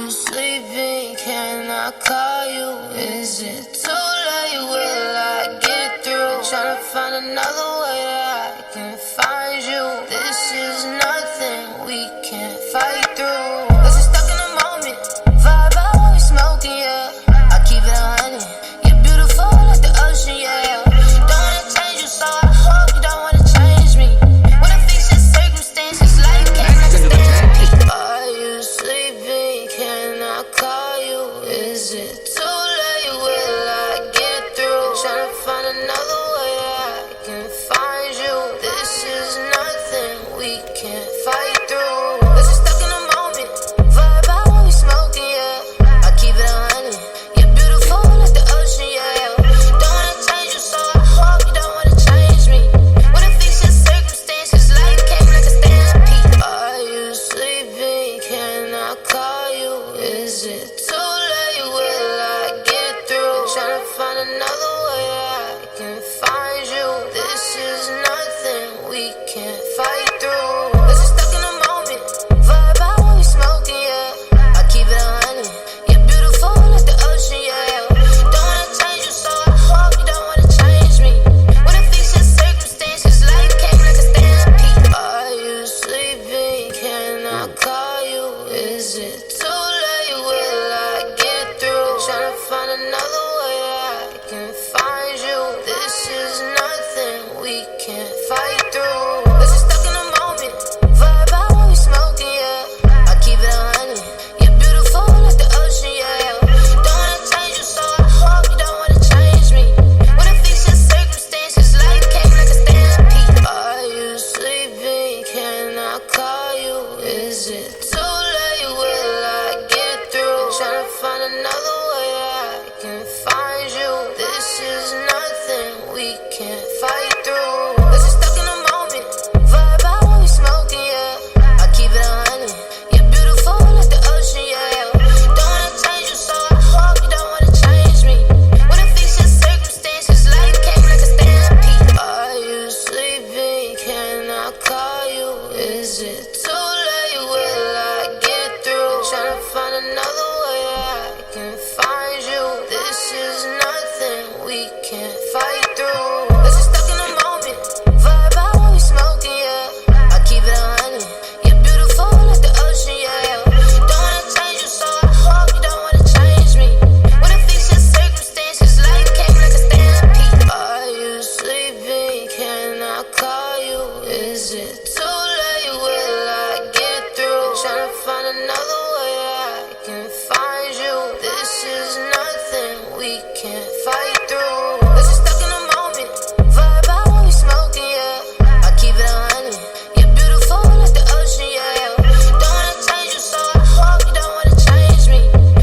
you sleeping? Can I call you? Is it too late? Will I get through? Tryna find another way that I can find you. This is nothing we can't fight through. Cause we're stuck in the moment. Vibe out while we smoking, yeah. I keep it 100. You're beautiful like the ocean, yeah. Don't wanna change you, so I hope you don't wanna change me. When I fix your circumstances, life can't understand. Are you sleeping? Can I call you? Is it too late? Will I get through? Tryna find another way that I can find you. This is nothing we can't fight through. Cause we're stuck in the moment. Vibe out while we smoking, yeah. I keep it 100. You're beautiful like the ocean, yeah. Don't wanna change you, so I hope you don't wanna change me. When I fix your circumstances, life came like a stampede. Are you sleeping? Can I call you? Is it too late? Will I get through? Tryna find another way that I can find you. This is nothing we can't fight through. Cause we're stuck in the moment. Vibe out while we smoking, yeah. I keep it 100. You're beautiful like the ocean, yeah. Don't wanna change you, so I hope you don't wanna change me. When I fix your circumstances, life came like a stampede. Are you sleeping? Can I call you? Is it too late? Will I get through? Tryna find another way that I can find you. This is nothing we can't fight through. Cause we're stuck in the moment. Vibe out while we smoking, yeah. I keep it 100. You're beautiful like the ocean, yeah. Don't wanna change you, so I hope you don't wanna change me. When I fix your circumstances, life came like a stampede. Are you sleeping? Can I call you? Is it too late? Will I get through? Tryna find another way that I can find you. This is nothing we can't fight through. Cause we're stuck in the moment. Vibe out while we smoking, yeah. I keep it 100. You're beautiful like the ocean, yeah. Don't wanna change you, so I hope you don't wanna change me. When I fix your circumstances, life came like a stampede. Are you sleeping? Can I call you? Is it too late? Will I get through? Tryna find another way that I can find you. This is nothing we can't fight through. Cause we're stuck in the moment. Vibe out while we smoking, yeah. I keep it 100. You're beautiful like the ocean, yeah. Don't wanna change you, so I hope you don't wanna change me. When I fix your circumstances, life came like a stampede. Are you sleeping? Can I call you? Is it too late? Will I get through? Tryna find another way that I can find you. This is nothing we can't fight through. Cause we're stuck in the moment. Vibe out while we smoking, yeah. I keep it 100. You're beautiful like the ocean, yeah. Don't wanna change you, so I hope you don't wanna change me.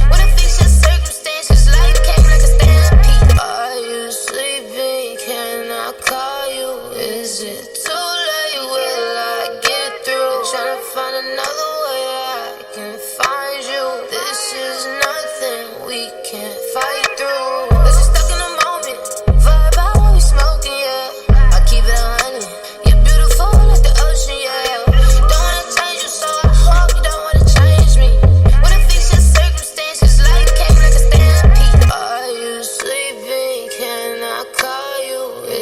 When I fix your circumstances, life came like a stampede. Are you sleeping? Can I call you? Is it too late? Will I get through? Tryna find another way that I can find you. This is nothing we can't fight through. Cause we're stuck in the moment. Vibe out while we smoking, yeah. I keep it 100. You're beautiful like the ocean, yeah. Don't wanna change you, so I hope you don't wanna change me. When I fix your circumstances, life came like a stampede. Are you sleeping? Can I call you?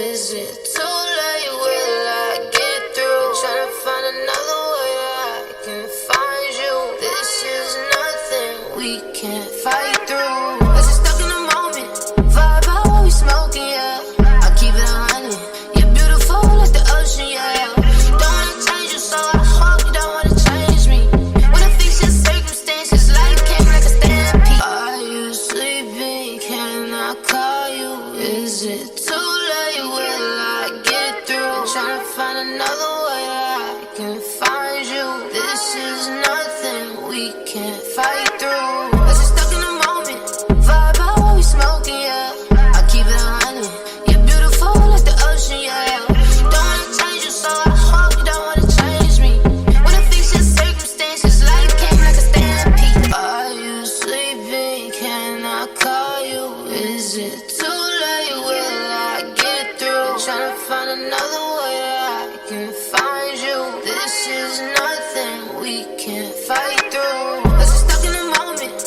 Is it too late? Will I get through? Tryna find another way that I can find you. This is nothing we can't fight through. Cause we're stuck in the moment. Vibe out while we smoking, yeah. I keep it 100. You're beautiful like the ocean, yeah. Don't wanna change you, so I hope you don't wanna change me. When I fix your circumstances, life came like a stampede. Are you sleeping? Can I call you? Is it too late? Will I get through? Tryna find another way that I can find you. This is nothing we can't fight through. Cause we're stuck in the moment. Vibe out while we smoking, yeah. I keep it 100. You're beautiful like the ocean, yeah. Don't wanna change you, so I hope you don't wanna change me. When I fix your circumstances, life came like a stampede. Are you sleeping? Can I call you? Is it too late? Will I get through? Tryna find another way that I can find you. This is nothing we can't fight through. Cause we're stuck in the moment.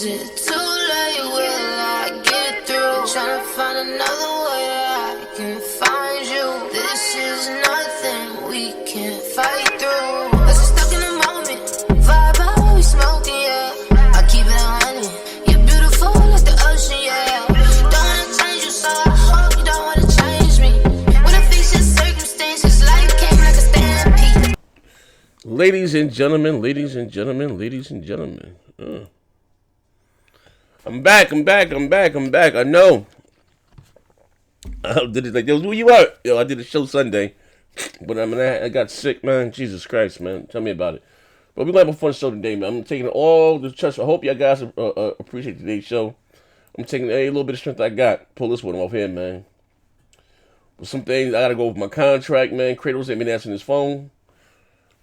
Is it too late? Will I get through? Trying to find another way that I can find you. This is nothing we can't fight through. Cause I'm stuck in the moment. Vibe out while we smoking, yeah. I keep it 100. You're beautiful like the ocean, yeah. Don't wanna change you, so I hope you don't wanna change me. When I face your circumstances, life came like a stampede. Ladies and gentlemen. I'm back. I know. I did it like, yo, where you at? Yo, I did a show Sunday. But I got sick, man. Jesus Christ, man. Tell me about it. But we're going to have a fun show today, man. I'm taking all the trust. I hope y'all guys appreciate today's show. I'm taking a little bit of strength I got. Pull this one off here, man. But some things, I got to go with my contract, man. Kratos ain't been answering his phone.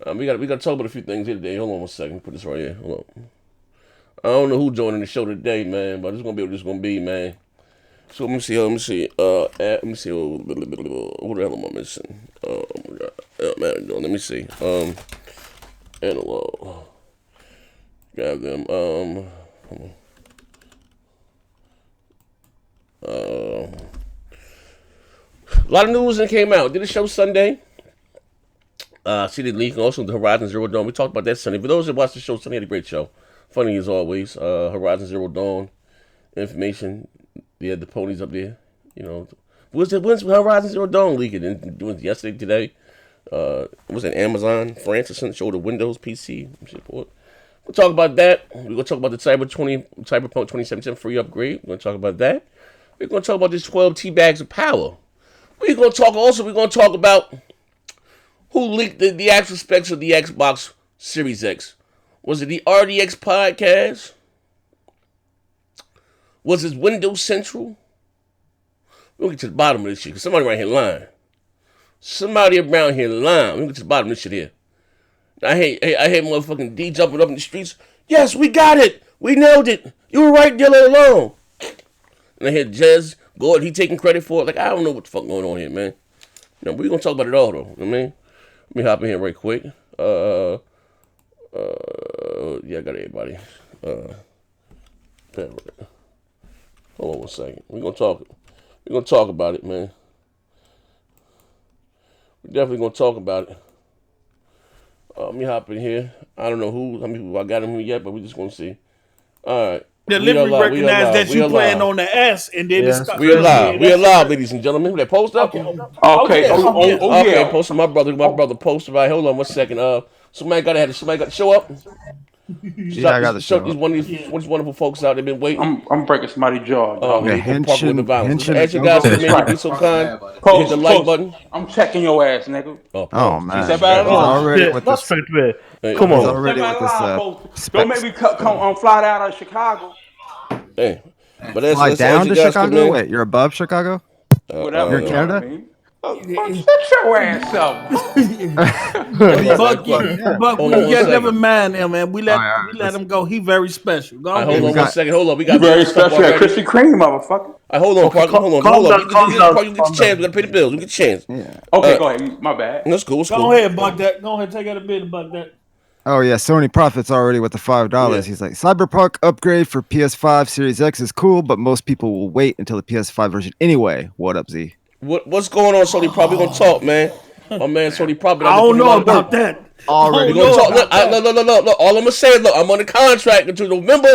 We got to talk about a few things here today. Hold on one second. Put this right here. Hold on. I don't know who's joining the show today, man, but it's going to be what it's going to be, man. So let me see. What the hell am I missing? Let me see. Analog. Grab them. A lot of news that came out. Did a show Sunday. See the leak. Also, the Horizon Zero Dawn. We talked about that Sunday. For those that watched the show Sunday, had a great show. Funny as always. Horizon Zero Dawn. Information. They had the ponies up there. You know. When's Horizon Zero Dawn leaking? It was yesterday, today. Was it Amazon, France or something? Showed the Windows PC support. We'll talk about that. We're going to talk about the Cyberpunk 2077 free upgrade. We're going to talk about that. We're going to talk about these 12 tea bags of power. We're going to talk about who leaked the actual specs of the Xbox Series X. Was it the RDX podcast? Was it Windows Central? We'll get to the bottom of this shit, because somebody right here lying. Somebody around here lying. We'll get to the bottom of this shit here. I hate motherfucking D jumping up in the streets. Yes, we got it. We nailed it. You were right there all along. And I hear Jez Gordon, he taking credit for it. Like, I don't know what the fuck going on here, man. You know, we're going to talk about it all, though. You know what I mean? Let me hop in here right quick. Yeah, I got everybody. Hold on one second. We're gonna talk about it, man. We're definitely gonna talk about it. Let me hop in here. I don't know how many people I got in here yet, but we're just gonna see. All right. Delivery recognize that you playing on the S, and then we are live. We are live, ladies and gentlemen. That post up. Okay. Okay. Posted my brother posted. Right. Hold on one second. Somebody got to show up. Yeah, I got the show. These wonderful folks out. They've been waiting. I'm breaking somebody's jaw. Henshin, the violence. Ask you guys to be so kind. Hit the like button. I'm checking your ass, nigga. Oh man, he's already with this. Come on, already with this. Don't make me come fly down to Chicago. Hey, but that's fly down to Chicago. Wait, you're above Chicago? Whatever. You're in Canada. Shut your ass up. Buck, never mind him, man. We let him go. He very special. Go hold on one second. Hold on. We got very special. Krispy Kreme, motherfucker. Hold on, Parker. Hold on. You get the chance. We gotta pay the bills. We get the chance. Yeah. Okay, go ahead. My bad. That's cool. Go ahead, Buck. Go ahead. Take out a bid, Buck. That. Oh yeah, Sony profits already with the $5. Yeah. He's like, Cyberpunk upgrade for PS5 Series X is cool, but most people will wait until the PS5 version anyway. What up, Z? What's going on, Sony? Probably gonna talk, man. My man, Sony probably. I don't know about that. Already gonna talk. Look. All I'm gonna say, look, I'm on the contract until November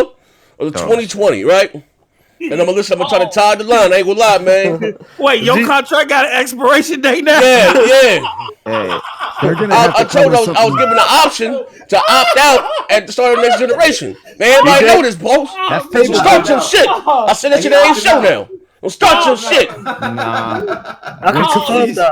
of 2020, right? And I'm gonna try to tie the line. I ain't gonna lie, man. Wait, your contract got an expiration date now? Yeah. Hey, I told them I was given the option to opt out at the start of the next generation. Man, everybody know this, boss. So start your shit. I said that shit ain't show now. Well, start your shit. Nah.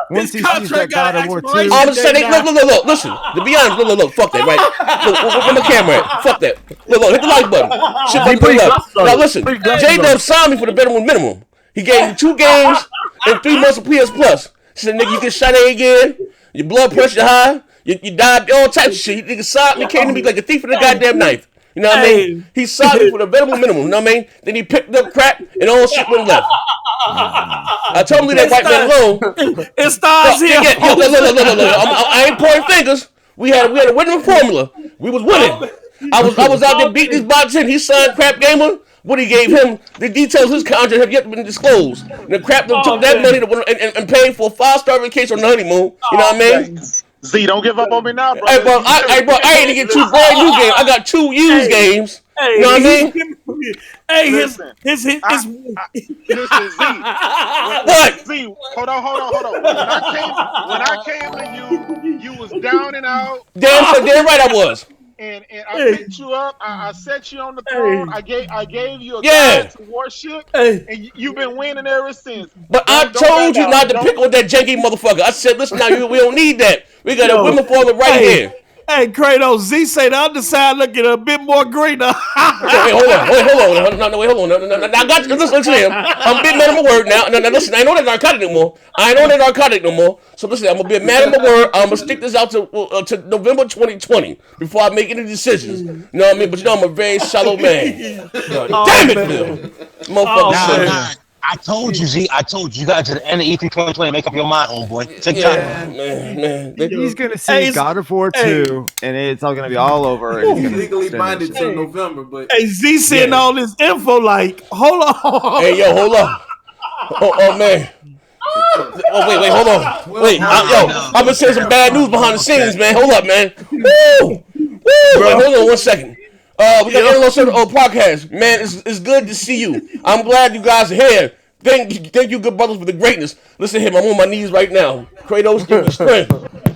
Once he sees that God of War 2. I'm gonna say, look, listen. To be honest, look, fuck that, right? Look, where my camera at? Fuck that. Look, hit the like button. Shit, button left. Now listen, J-Dub signed me for the minimum minimum. He gave me 2 games and 3 months of PS Plus. He said, nigga, you get shot at again. Your blood pressure high. You died, all types of shit. Nigga signed me, came to me like a thief with a goddamn knife. You know what I mean? He signed me for the minimum. You know what I mean? Then he picked up crack and all shit went left. I told him leave that white man alone. It stars here. Look. I ain't pointing fingers. We had a winning formula. We was winning. I was out there beating his box in. He signed Crap Gamer. What he gave him, the details of his contract have yet been disclosed. And the Crap took that money and paid for a 5-star vacation on the honeymoon. You know what I mean? Z, don't give up on me now, bro. Hey, bro, I ain't to get 2 brand new games. I got 2 used games. Hey, you know what I mean? Hey, Listen, listen, Z. What? Z, hold on. When I came to you was down and out. Damn right I was. And I picked you up. I set you on the throne. I gave you a Yeah. guide to worship, and you've been winning ever since. But I told you not to pick on that janky motherfucker. I said, listen, now we don't need that. We got a women formula right here. Hey, Kratos, Z say the other side looking a bit more greener. Wait, hold on. No, hold on. No, I got you. Listen to him. I'm a bit mad at my word now. No, listen, I ain't on that narcotic no more. So listen, I'm a bit mad at my word. I'm gonna stick this out to November 2020 before I make any decisions. You know what I mean? But you know I'm a very shallow man. Damn it, Bill. Motherfucker. Nah. I told you, Z. I told you. You got to the end of E3 2020 make up your mind, homeboy. Take time. Man. He's gonna see God of War 2, and it's all gonna be all over. And he's legally binded till November, but hey, Z seeing all this info, like, hold on. Hey, yo, hold on. Oh man. Oh wait, hold on. Wait, I've been saying some bad news behind the scenes, man. Hold up, man. Woo! Wait, hold on 1 second. We got Analog Center podcast. Man, it's good to see you. I'm glad you guys are here. Thank you, good brothers, for the greatness. Listen to him. I'm on my knees right now. Kratos, give me strength.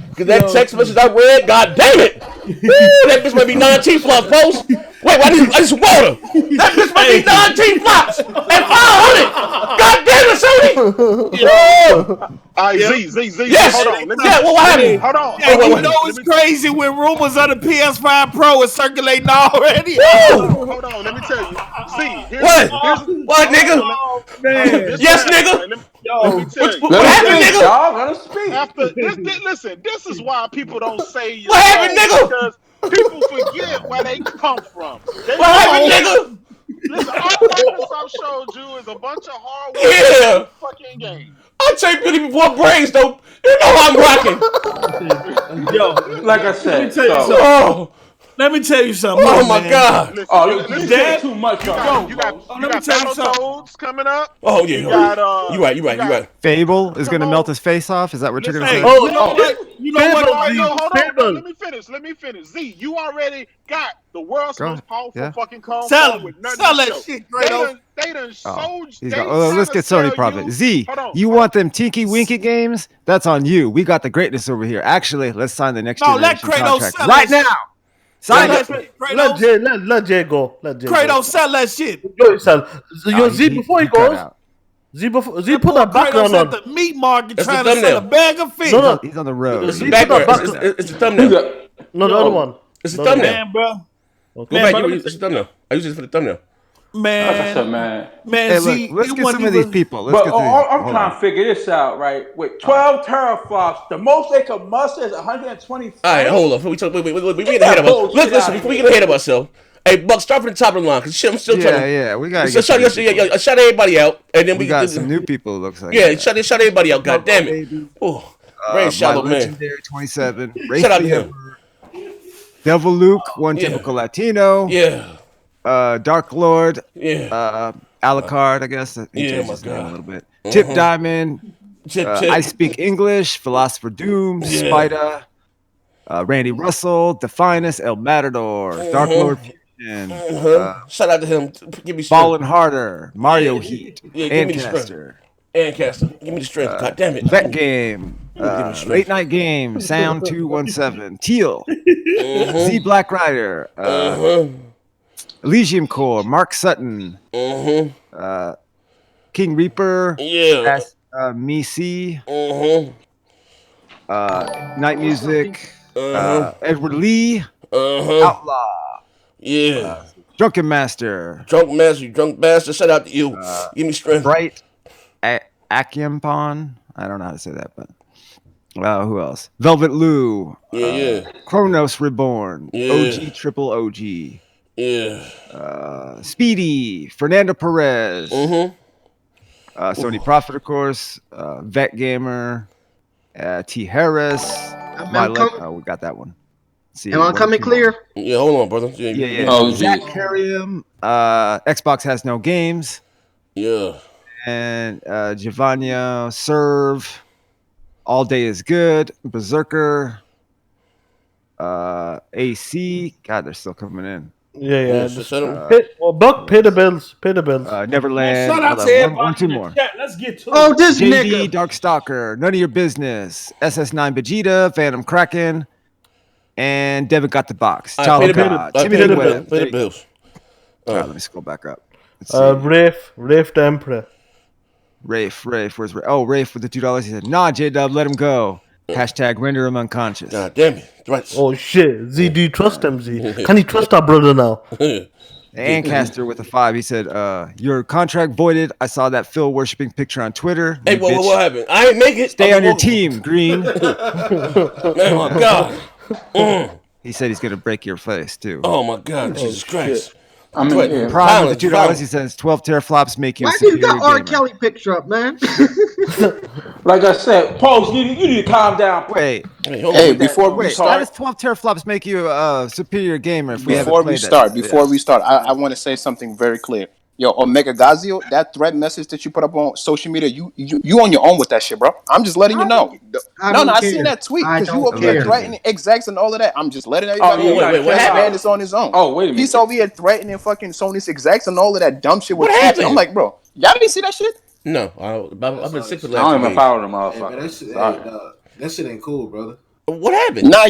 Because that text message I read, god damn it. Woo, that bitch might be 12TFLOPS post. Wait, I need some water. That bitch might be 12TFLOPS and 500. God damn it, Sony. All right, Z. Yes. Hold on. What happened? Hold on. Hey, you know it's crazy when rumors of the PS5 Pro is circulating already. Hold on. Let me tell you. Z, What, nigga? Oh, man. Yes, nigga. Let me tell you. What happened, nigga? Dog, let us speak. After listen, this is why people don't say What happened, nigga? Because people forget where they come from. What happened, nigga? Listen, all Microsoft showed you is a bunch of hardware fucking games. I take beauty before brains, though. You know I'm rocking. Yo, Like I said, let me tell you something. Oh my God. Listen, you said too much. You got Battletoads coming up. Oh yeah. You right. Fable is gonna melt his face off. Is that what you're gonna say? You know what? Hold on. Let me finish. Z, you already got the world's most powerful fucking console with nothing sell to that show. shit, Kratos. They done sold. Let's get Sony profit. Z, you want them Tinky Winky games? That's on you. We got the greatness over here. Actually, let's sign the next generation contract right now. Sign it. Let Jay go. Kratos, sell that shit. Yo, Z, before he goes, Z put that background on. At the meat market That's trying the to sell a thumbnail. bag of fish. No. He's on the road. It's the background. It's the thumbnail. No, the other one. It's the thumbnail. Man, bro. Go back. It's the thumbnail. I use it for the thumbnail. Like I said, man. Hey, Z, look, let's get some of these people. Let's But get some of these. I'm trying to figure this out, right? With 12 teraflops, the most they could muster is 120 frames. All right, hold on. We get ahead of us. Listen, before we get ahead of ourselves. Hey, Buck, start from the top of the line, because I'm still trying to... Yeah, we got So shout everybody out, and then we got some new people, it looks like. Yeah, shout everybody out, god damn it. Oh, Ray Shallow, man. Legendary 27. Shout out to him. Devil Luke, one typical Latino. Yeah. Dark Lord. Yeah. Alucard, I guess. He changed his name a little bit. Tip Diamond. Tip. I Speak English. Philosopher Doom. Spider. Randy Russell. Definus. El Matador. Dark Lord Fusion. Shout out to him. Give me strength. Fallen Harder. Mario Heat. Ancaster. Give me the strength. God damn it. Vet Game. Late Night Game. Sound 217. Teal. Z Black Rider. Elysium Core. Mark Sutton. King Reaper. Yeah. Misi. Night Music. Edward Lee. Outlaw. Yeah. Drunken Master. Drunk bastard. Shout out to you. Give me strength. Bright. Akyempon. I don't know how to say that, but who else? Velvet Lou. Yeah. Chronos Reborn. Yeah. OG Triple OG. Yeah. Speedy. Fernando Perez. Sony Prophet, of course. Vet Gamer. T Harris. We got that one. Am I coming clear? Yeah, hold on, brother. Yeah. Oh, Zach Carrium. Xbox has no games. Yeah. And Giovanni Serve. All Day is Good. Berserker. AC. God, they're still coming in. Yeah. Buck, pay the bills. Neverland. Shout out to everybody in the chat. Let's get to it. This JD, nigga. Darkstalker. None of your business. SS9 Vegeta. Phantom Kraken. And Devin got the box. Pay the bills. All right, let me scroll back up. Rafe the Emperor. Rafe, where's Rafe? Oh, Rafe with the $2. He said, "Nah, J-Dub, let him go." Hashtag render him unconscious. God damn it. Right. Oh shit. Z, do you trust him, Z? Can he trust our brother now? Ancaster with a 5. He said, "Your contract voided. I saw that Phil worshiping picture on Twitter." Hey, what happened? I ain't make it. Stay on your team, Green. Man, my God. He said he's gonna break your face too. Oh my God, Jesus Christ. I'm in Prime with the $2. He says 12 teraflops make you a Why do you superior got R. gamer. Kelly picture up, man? Like I said, Post, you need to calm down. Wait, before we how start, does 12 teraflops make you a superior gamer? before we start, I want to say something very clear. Yo, Omega Gazio, that threat message that you put up on social media, you on your own with that shit, bro. I'm just letting you know. I seen that tweet because you up here threatening execs and all of that. I'm just letting everybody know. Wait, what happened? Man is on his own. Oh, wait a minute. He's over here threatening fucking Sony's execs and all of that dumb shit with What happened? I'm like, bro, y'all didn't see that shit? No, I've been sick for the I last don't even week. follow them motherfuckers. That shit ain't cool, brother. What happened? Nah,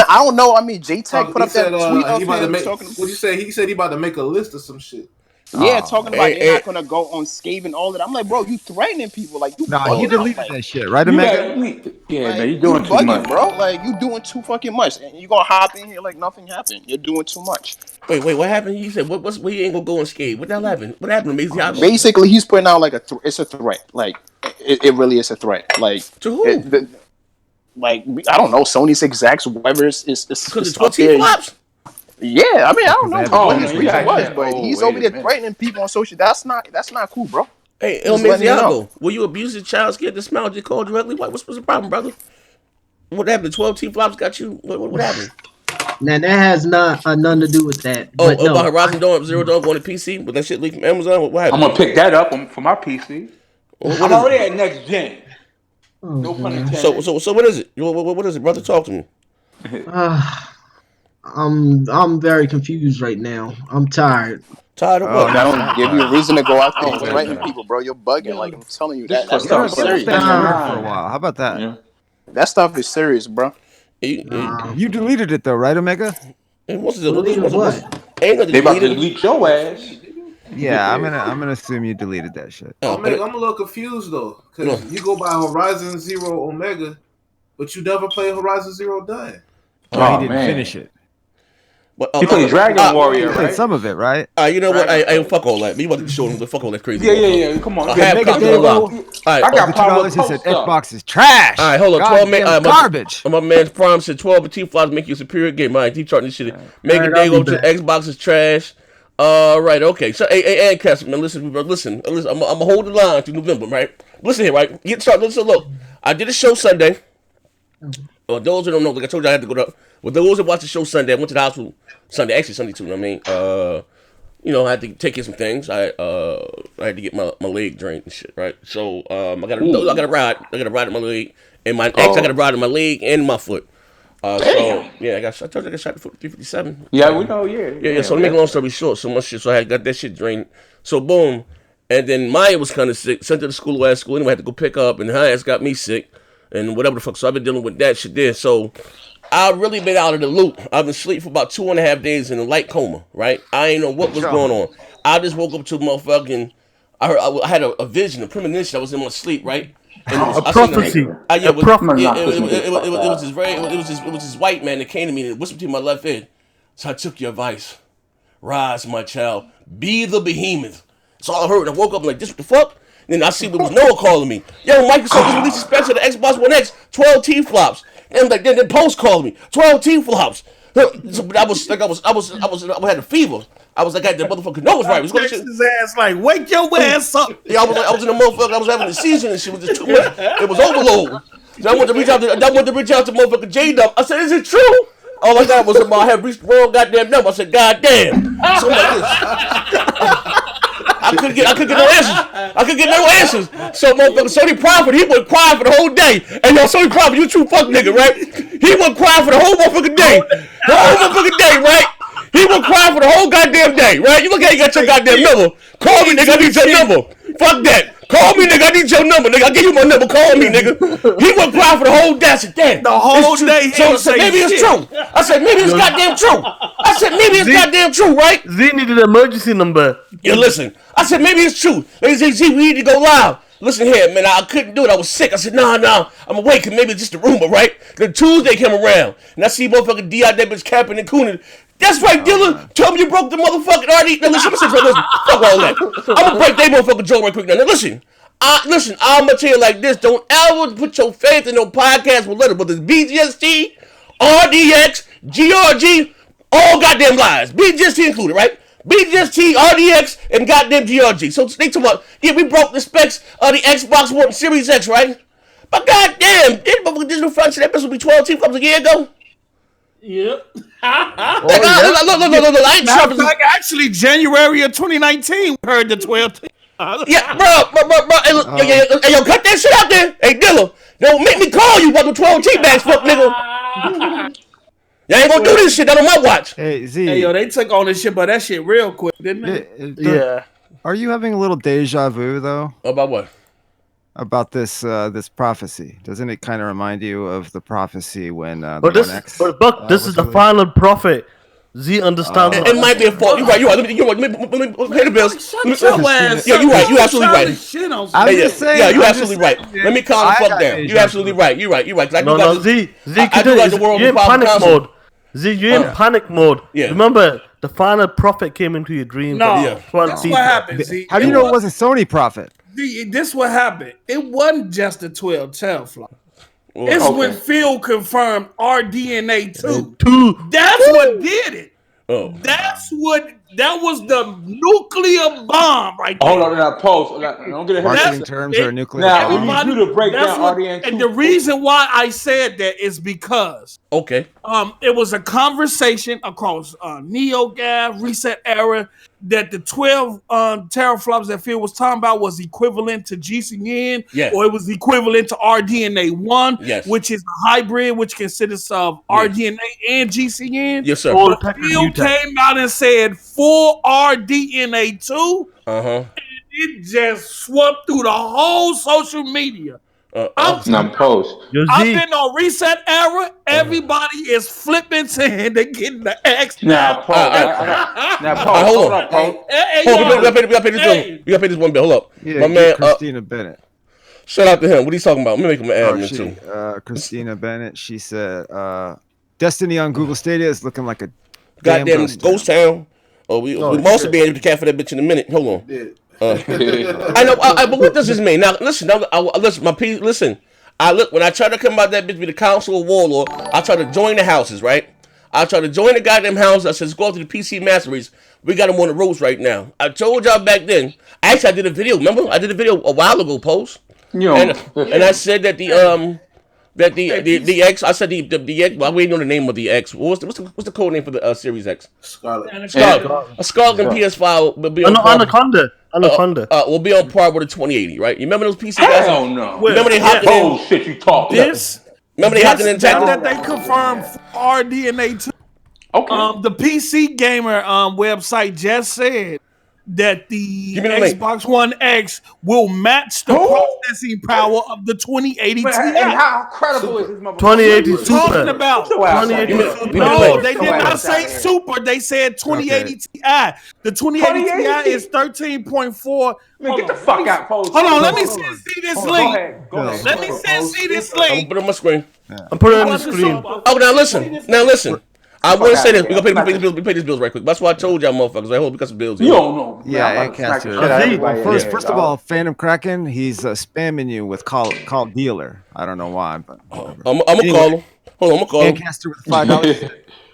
I don't know. I mean, J-Tech put up that tweet of him talking. What'd you say? He said he about to make a list of some shit. Yeah, talking about they're not gonna go on Scave and all of that. I'm like, bro, you threatening people, like you. No, he deleted that shit, right, Omega? Man, you doing too much, bro. Like you doing too fucking much, and you gonna hop in here like nothing happened. You're doing too much. Wait, what happened? You said we ain't gonna go and skate. What the hell happened? What happened to me? Basically, he's putting out like it's a threat. Like it really is a threat. Like to who? Like I don't know, Sony's execs, whoever is because it's 12TFLOPS. Yeah, I mean I don't know what his reason was, but Oh, he's over there threatening people on social. That's not cool, bro. Hey, El Mesiago, were you abusing child scared to smile? Just called directly. What's the problem, brother? What happened? 12TFLOPS got you. What happened? Now that has nothing to do with that. Oh, about Horizon Zero Dawn going to PC? But that shit leaked from Amazon? What happened? I'm gonna pick that up for my PC. I'm already at next gen. No pun intended. So what is it? What is it, brother? Talk to me. I'm very confused right now. I'm tired. Tired of what? That don't give you a reason to go out there and threaten people, bro. You're bugging. Like I'm telling you, that stuff is serious. For a while. How about that? Yeah. That stuff is serious, bro. You deleted it though, right, Omega? They about to delete your ass. Yeah, I'm gonna assume you deleted that shit. Omega, I'm a little confused though, because you go by Horizon Zero Omega, but you never play Horizon Zero Dawn. No, he didn't finish it. But, he played Dragon Warrior, right? Some of it, right? You know what? I fuck all that. You want to show him the fuck all that crazy. Yeah. Come on. I got $2. He said Xbox is trash. All right, hold on. 12 man, garbage. My man's Prime said 12 T-Flops make you a superior game. All right, keep charting this shit. Mega Dago to Xbox is trash. Right, okay. So, hey, Castle, man, listen. I'm gonna hold the line through November, right? Listen here, right? Get started. Listen, look. I did a show Sunday. Those who don't know, like I told you, I had to go to. Well, those that watched the show Sunday, I went to the hospital Sunday. Actually, Sunday too. I mean, I had to take care of some things. I had to get my leg drained and shit, right? So, I got a ride. I got a ride in my leg, and I got a ride in my leg and my foot. So yeah, I told you I got shot for 357. Yeah, we know. Yeah. So to make a long story short, so much shit. So I got that shit drained. So boom, and then Maya was kind of sick. Sent her to school last school. Anyway, I had to go pick up, and her ass got me sick, and whatever the fuck. So I've been dealing with that shit there. So I've really been out of the loop. I've been asleep for about 2.5 days in a light coma. Right? I ain't know what was going on. I just woke up to motherfucking. I had a vision, a premonition. I was in my sleep, right? And a prophecy. It was this white man that came to me and whispered to my left ear. So I took your advice. Rise, my child. Be the behemoth. That's all I heard. And I woke up like, this what the fuck? And then I see there was Noah calling me. Yo, Microsoft just released a special to Xbox One X, 12TFLOPS. And like then Post called me, 12TFLOPS. So I had a fever. I was like, I had the motherfucker nose right. His ass like, wake your ass up. Yeah, I was in the motherfucker. I was having the season and shit. It was just too much. It was overload. So I wanted to reach out to motherfucker J-Dub. I said, is it true? all I got was about I had reached the wrong goddamn number. I said, God damn. So like this. I couldn't get no answers. I couldn't get no answers. So motherfucker, Sonny Prophet, he went crying for the whole day. And yo, Sonny Prophet, you a true fuck nigga, right? He went crying for the whole motherfucking day. The whole motherfucking day, right? He went crying for the whole goddamn day, right? You look how you got your goddamn number. Call me, nigga, I need your number. Fuck that. Call me, nigga, I need your number, nigga. I give you my number, call me, nigga. He went crying for the whole day. I said, damn. The whole day. So maybe it's true. I said, maybe it's goddamn true. I said, maybe it's goddamn true, right? Z needed an emergency number. Yeah, listen. I said, maybe it's true. They say, Z, we need to go live. Listen here, man, I couldn't do it. I was sick. I said, nah, I'm awake, because maybe it's just a rumor, right? Then Tuesday came around, and I see motherfucking D.I. that bitch capping and cooning. That's right, Dylan. Tell me you broke the motherfucking RD. Now, listen, fuck all that. I'm going to break that motherfucking joke right quick now. Now, listen, I'm going to tell you like this. Don't ever put your faith in no podcast with letters, but there's BGST, RDX, GRG, all goddamn lies. BGST included, right? BGST, RDX, and goddamn GRG. So they talking about, yeah, we broke the specs of the Xbox One Series X, right? But goddamn, didn't motherfucking digital function that bitch would be 12TFLOPS a year ago? Yep. Look, I ain't matter of fact, actually, January of 2019, we heard the 12. Yeah, bro. Hey, yo, cut that shit out there. Hey, Dilla, don't make me call you about the 12T bags, fuck nigga. Y'all ain't gonna do this shit. That on my watch. Hey, Z. Hey, yo, they took on this shit, but that shit real quick, didn't they? Yeah. Are you having a little deja vu, though? About what? About this this prophecy. Doesn't it kind of remind you of the prophecy when But this is the final prophet. Z understands. It might be a fault. You're right. Let me pay the bills. Yeah, you're right. You're absolutely right. I'm just saying. Yeah, you're absolutely right. Let me calm the fuck down. You're absolutely right. You're right. No, Z, I do like the world you're in panic mode. Z, you're in panic mode. Yeah. Remember, the final prophet came into your dream. No, that's what happened. Z. How do you know it wasn't Sony prophet? This what happened. It wasn't just the 12TFLOPS. It's when Phil confirmed RDNA 2. That's what did it. That was the nuclear bomb right there. Hold on, now pause. Don't get ahead. Marketing terms are nuclear. Now, we need you to break down RDNA 2. And the reason why I said that is because it was a conversation across NeoGAF, Reset Era, that the 12 teraflops that Phil was talking about was equivalent to GCN, or it was equivalent to RDNA 1, which is a hybrid, which consists of RDNA and GCN. Yes, sir. Phil came out and said full RDNA 2, and it just swept through the whole social media. I've been on Reset Era. Everybody is flipping saying they're getting the X. Now, hold on. We gotta pay this one bill. Hold up. Yeah, my man, Christina Bennett. Shout out to him. What are you talking about? Let me make him an admin too. Christina Bennett. She said, "Destiny on Google Stadia is looking like a goddamn ghost town." We also be able to cat for that bitch in a minute. Hold on. Yeah. I know, but what does this mean? Now, listen. Listen. When I try to come out that bitch be the council of warlord, I try to join the houses, right? I try to join the goddamn house. I says, go out to the PC Master Race. We got them on the ropes right now. I told y'all back then. Actually, I did a video. Remember, I did a video a while ago. Post. And I said that the X. I said the X. Well, I'm waiting on the name of the X. What's the code name for the Series X? Scarlet. A Scarlet and PS5 will be on Anaconda. Will be on par with a 2080, right? You remember those PC guys? Hell no. Remember they hopped in? Shit, you talk. Remember they hopped in that they confirmed RDNA 2. Okay. The PC Gamer website just said that the Xbox One X will match the processing power of the 2080 Ti. And how credible is this motherfucker? 2080 Super. Talking about 2080 Super. No, they did not say Super. They said 2080 Ti. The 2080 Ti is 13.4. Man, get the fuck out, Pose. Hold on, let me see this link. Let me see this link. I'm put it on my screen. I'm putting it on the screen. Oh, now listen. I want to say this. We're going to pay these bills right quick. That's why I told y'all motherfuckers. I hope because of bills. You don't know. Yeah, first of all, Phantom Kraken, he's spamming you with call dealer. I don't know why, but I'm going to call him. Hold on, I'm going to call him. Lancaster with $5.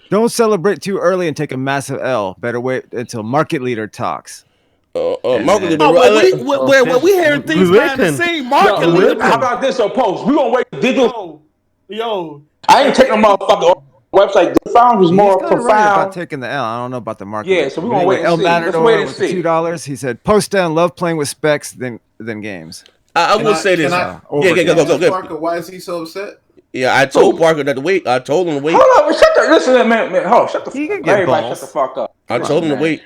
Don't celebrate too early and take a massive L. Better wait until market leader talks. Market leader. We hearing things behind the scene. Market leader. How about this, Post? We going to wait digital. Yo. I ain't taking a motherfucker. website. The found was more profound. Right about taking the L. I don't know about the market. Yeah, so we're gonna wait and see. Let's wait and see. $2. He said, "Post down. Love playing with specs than games." I will say this. Go. Parker, why is he so upset? Yeah, I told Parker that to wait. I told him to wait. Hold on, listen, man. Hold on, shut the fuck up. I told him to wait.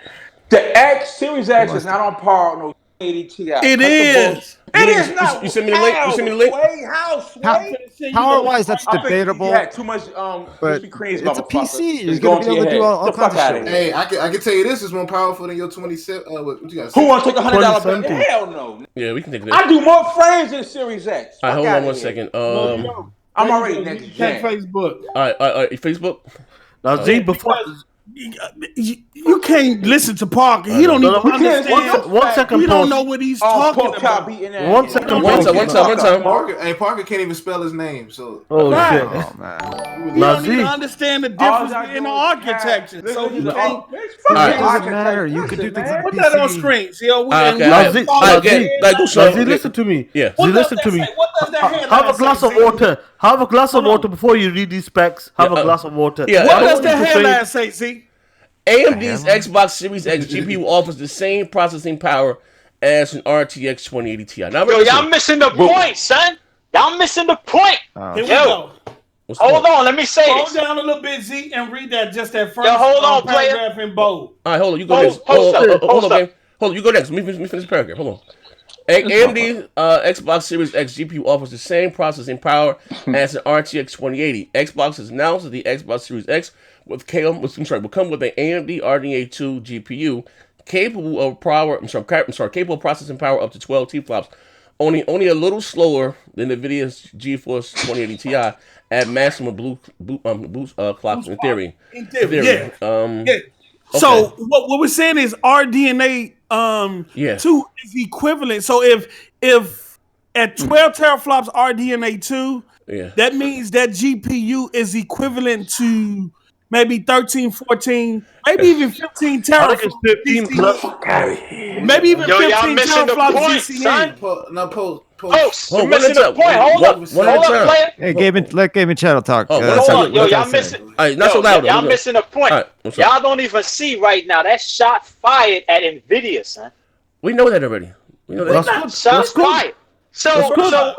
The Series X is not on par with no 80 Ti. It is. It is not. You send me the link. You send me the link. Power-wise, that's debatable. You had too much but Krispy Kreme's, it's a PC. You're going gonna be able to do all kinds of shit. Hey, I can tell you this is more powerful than your 27. What you got? Who want to take $100 bill? Hell no. Yeah, we can take that. I do more frames than Series X. All right, hold on 1 second. I'm already next gen. Facebook. All right, Facebook. Now, Z, before you can't listen to Parker. He don't even understand. One second. We don't know what he's talking about. One time. Parker can't even spell his name. So. Oh shit! Oh man. You don't even understand the difference in the architecture. So you can't. It doesn't matter. You could do things on Put that on screen. See how Z, listen to me. Yeah. Z, listen to me. What does that headline Have a glass of water. Have a glass of water before you read these specs. Have a glass of water. Yeah. What does the headline say, Z? AMD's Xbox Series X GPU offers the same processing power as an RTX 2080 Ti. Now, y'all missing the point, son. Y'all missing the point. Here we go. Hold on, let me say this. Hold down a little bit, Z, and read that first hold on, paragraph in bold. All right, hold on. You go next. Hold on, man. Hold on. You go next. Let me finish the paragraph. Hold on. AMD Xbox Series X GPU offers the same processing power as an RTX 2080. Xbox has announced that the Xbox Series X will come with an AMD RDNA 2 GPU capable of processing power up to 12 TFLOPS. Only a little slower than NVIDIA's GeForce 2080 Ti at maximum boost clocks in theory. Yeah. Okay. So what we're saying is RDNA 2 is equivalent. So if at 12 teraflops RDNA 2, that means that GPU is equivalent to maybe 13, 14, maybe even 15 teraflops. 15 plus. Maybe even 15 teraflops GCN. You're missing the point. Hold up, player. Hey, let Gaming Channel talk. Hold on, y'all missing. Not so loud. Y'all missing the point. Y'all don't even see right now. That shot fired at NVIDIA, son. We know that already. We know that. Shots fired. So hold on.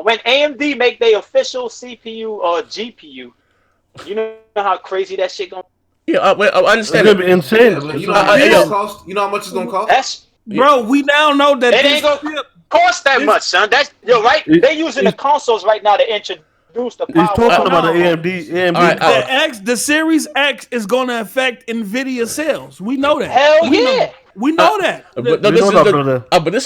When AMD make their official CPU or GPU, you know how crazy that shit gonna be? Yeah, I understand. It's gonna be insane. You know how much it's gonna cost? Bro, we now know that it ain't gonna cost that much, son. You're right. They're using the consoles right now to introduce the power. He's talking about the AMD. The Series X is gonna affect NVIDIA sales. We know that. Hell yeah. We know that. But this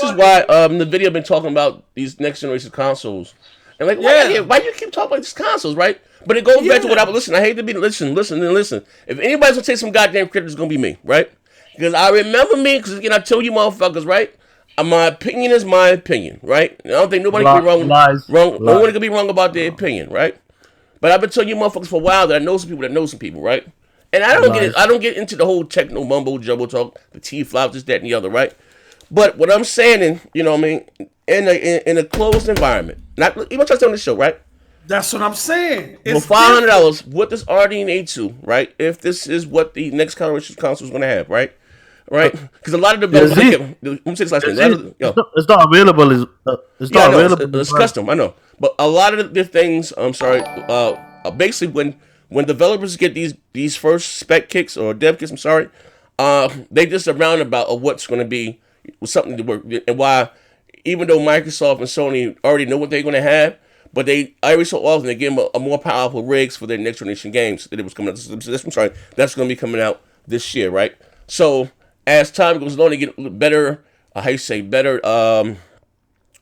is why NVIDIA been talking about these next generation consoles. And why you keep talking about these consoles, right? But it goes back to what I listen. I hate to be listen. If anybody's gonna take some goddamn credit, it's gonna be me, right? Because I remember me. Because again, I tell you, motherfuckers, right? My opinion is my opinion, right? I don't think nobody can be wrong. No one can be wrong about their opinion, right? But I've been telling you, motherfuckers, for a while that I know some people that know some people, right? And I don't get into the whole techno mumbo jumbo talk, the T-flops, this, that, and the other, right? But what I'm saying, you know what I mean, in a closed environment, not even touch on this show, right? That's what I'm saying. For $500, what does RDNA 2, right? If this is what the next generation console is going to have, right? Because a lot of developers, let me say this last thing. It's not available. It's not available. It's custom, I know. But a lot of the things, basically when developers get these first spec kits or dev kits, they just a roundabout of what's going to be something to work. And why, even though Microsoft and Sony already know what they're going to have, but they every so often they give them a more powerful rigs for their next generation games that it was coming out. That's going to be coming out this year, right? So as time goes on, they get better,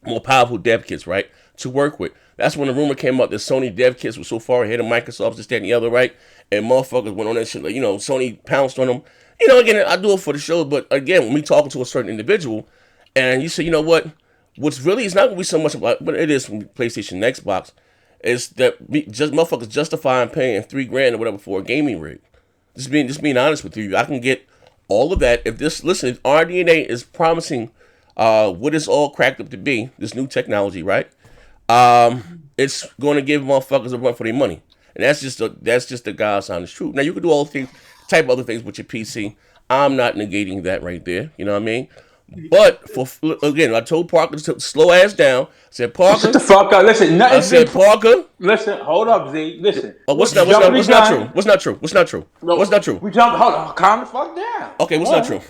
more powerful dev kits, right, to work with. That's when the rumor came out that Sony dev kits were so far ahead of Microsoft, this, that, and the other, right? And motherfuckers went on that shit, Sony pounced on them. Again, I do it for the show, but again, when we talking to a certain individual, and you say, you know what's really, it's not going to be so much about, but it is from PlayStation and Xbox, is that motherfuckers justifying paying $3,000 or whatever for a gaming rig. Just being honest with you, I can get all of that. If RDNA is promising what it's all cracked up to be, this new technology, right? It's going to give motherfuckers a run for their money. and that's just the God's honest truth. Now you can do all things, type other things with your PC. I'm not negating that right there. You know what I mean? But again, I told Parker to slow ass down. I said, Parker, shut the fuck up. Listen, I said, Parker. Listen, hold up, Z. Listen. What's not true? What's not true? No, what's not true? We jumped. Hold on, calm the fuck down. Okay, what's not true?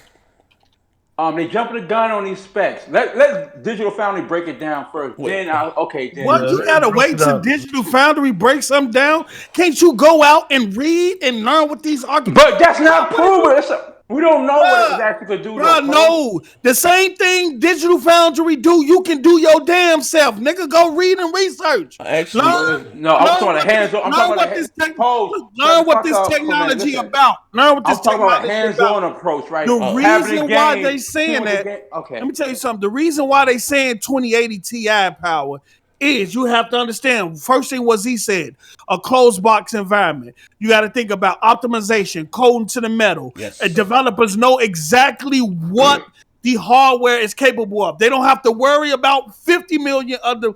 They jumping the gun on these specs. Let Digital Foundry break it down first. Then then. What, you gotta wait till Digital Foundry breaks something down? Can't you go out and read and learn what these arguments? But that's not proven. We don't know what it actually could do. No, the same thing Digital Foundry do, you can do your damn self, nigga. Go read and research. Actually, I'm talking about hands-on. Learn what this technology about. Learn what this technology hands-on approach, right? The reason why they saying that. Okay. Let me tell you something. The reason why they saying 2080 Ti power is you have to understand. First thing was he said, a closed box environment. You got to think about optimization, coding to the metal. Yes. Developers know exactly what the hardware is capable of. They don't have to worry about 50 million of the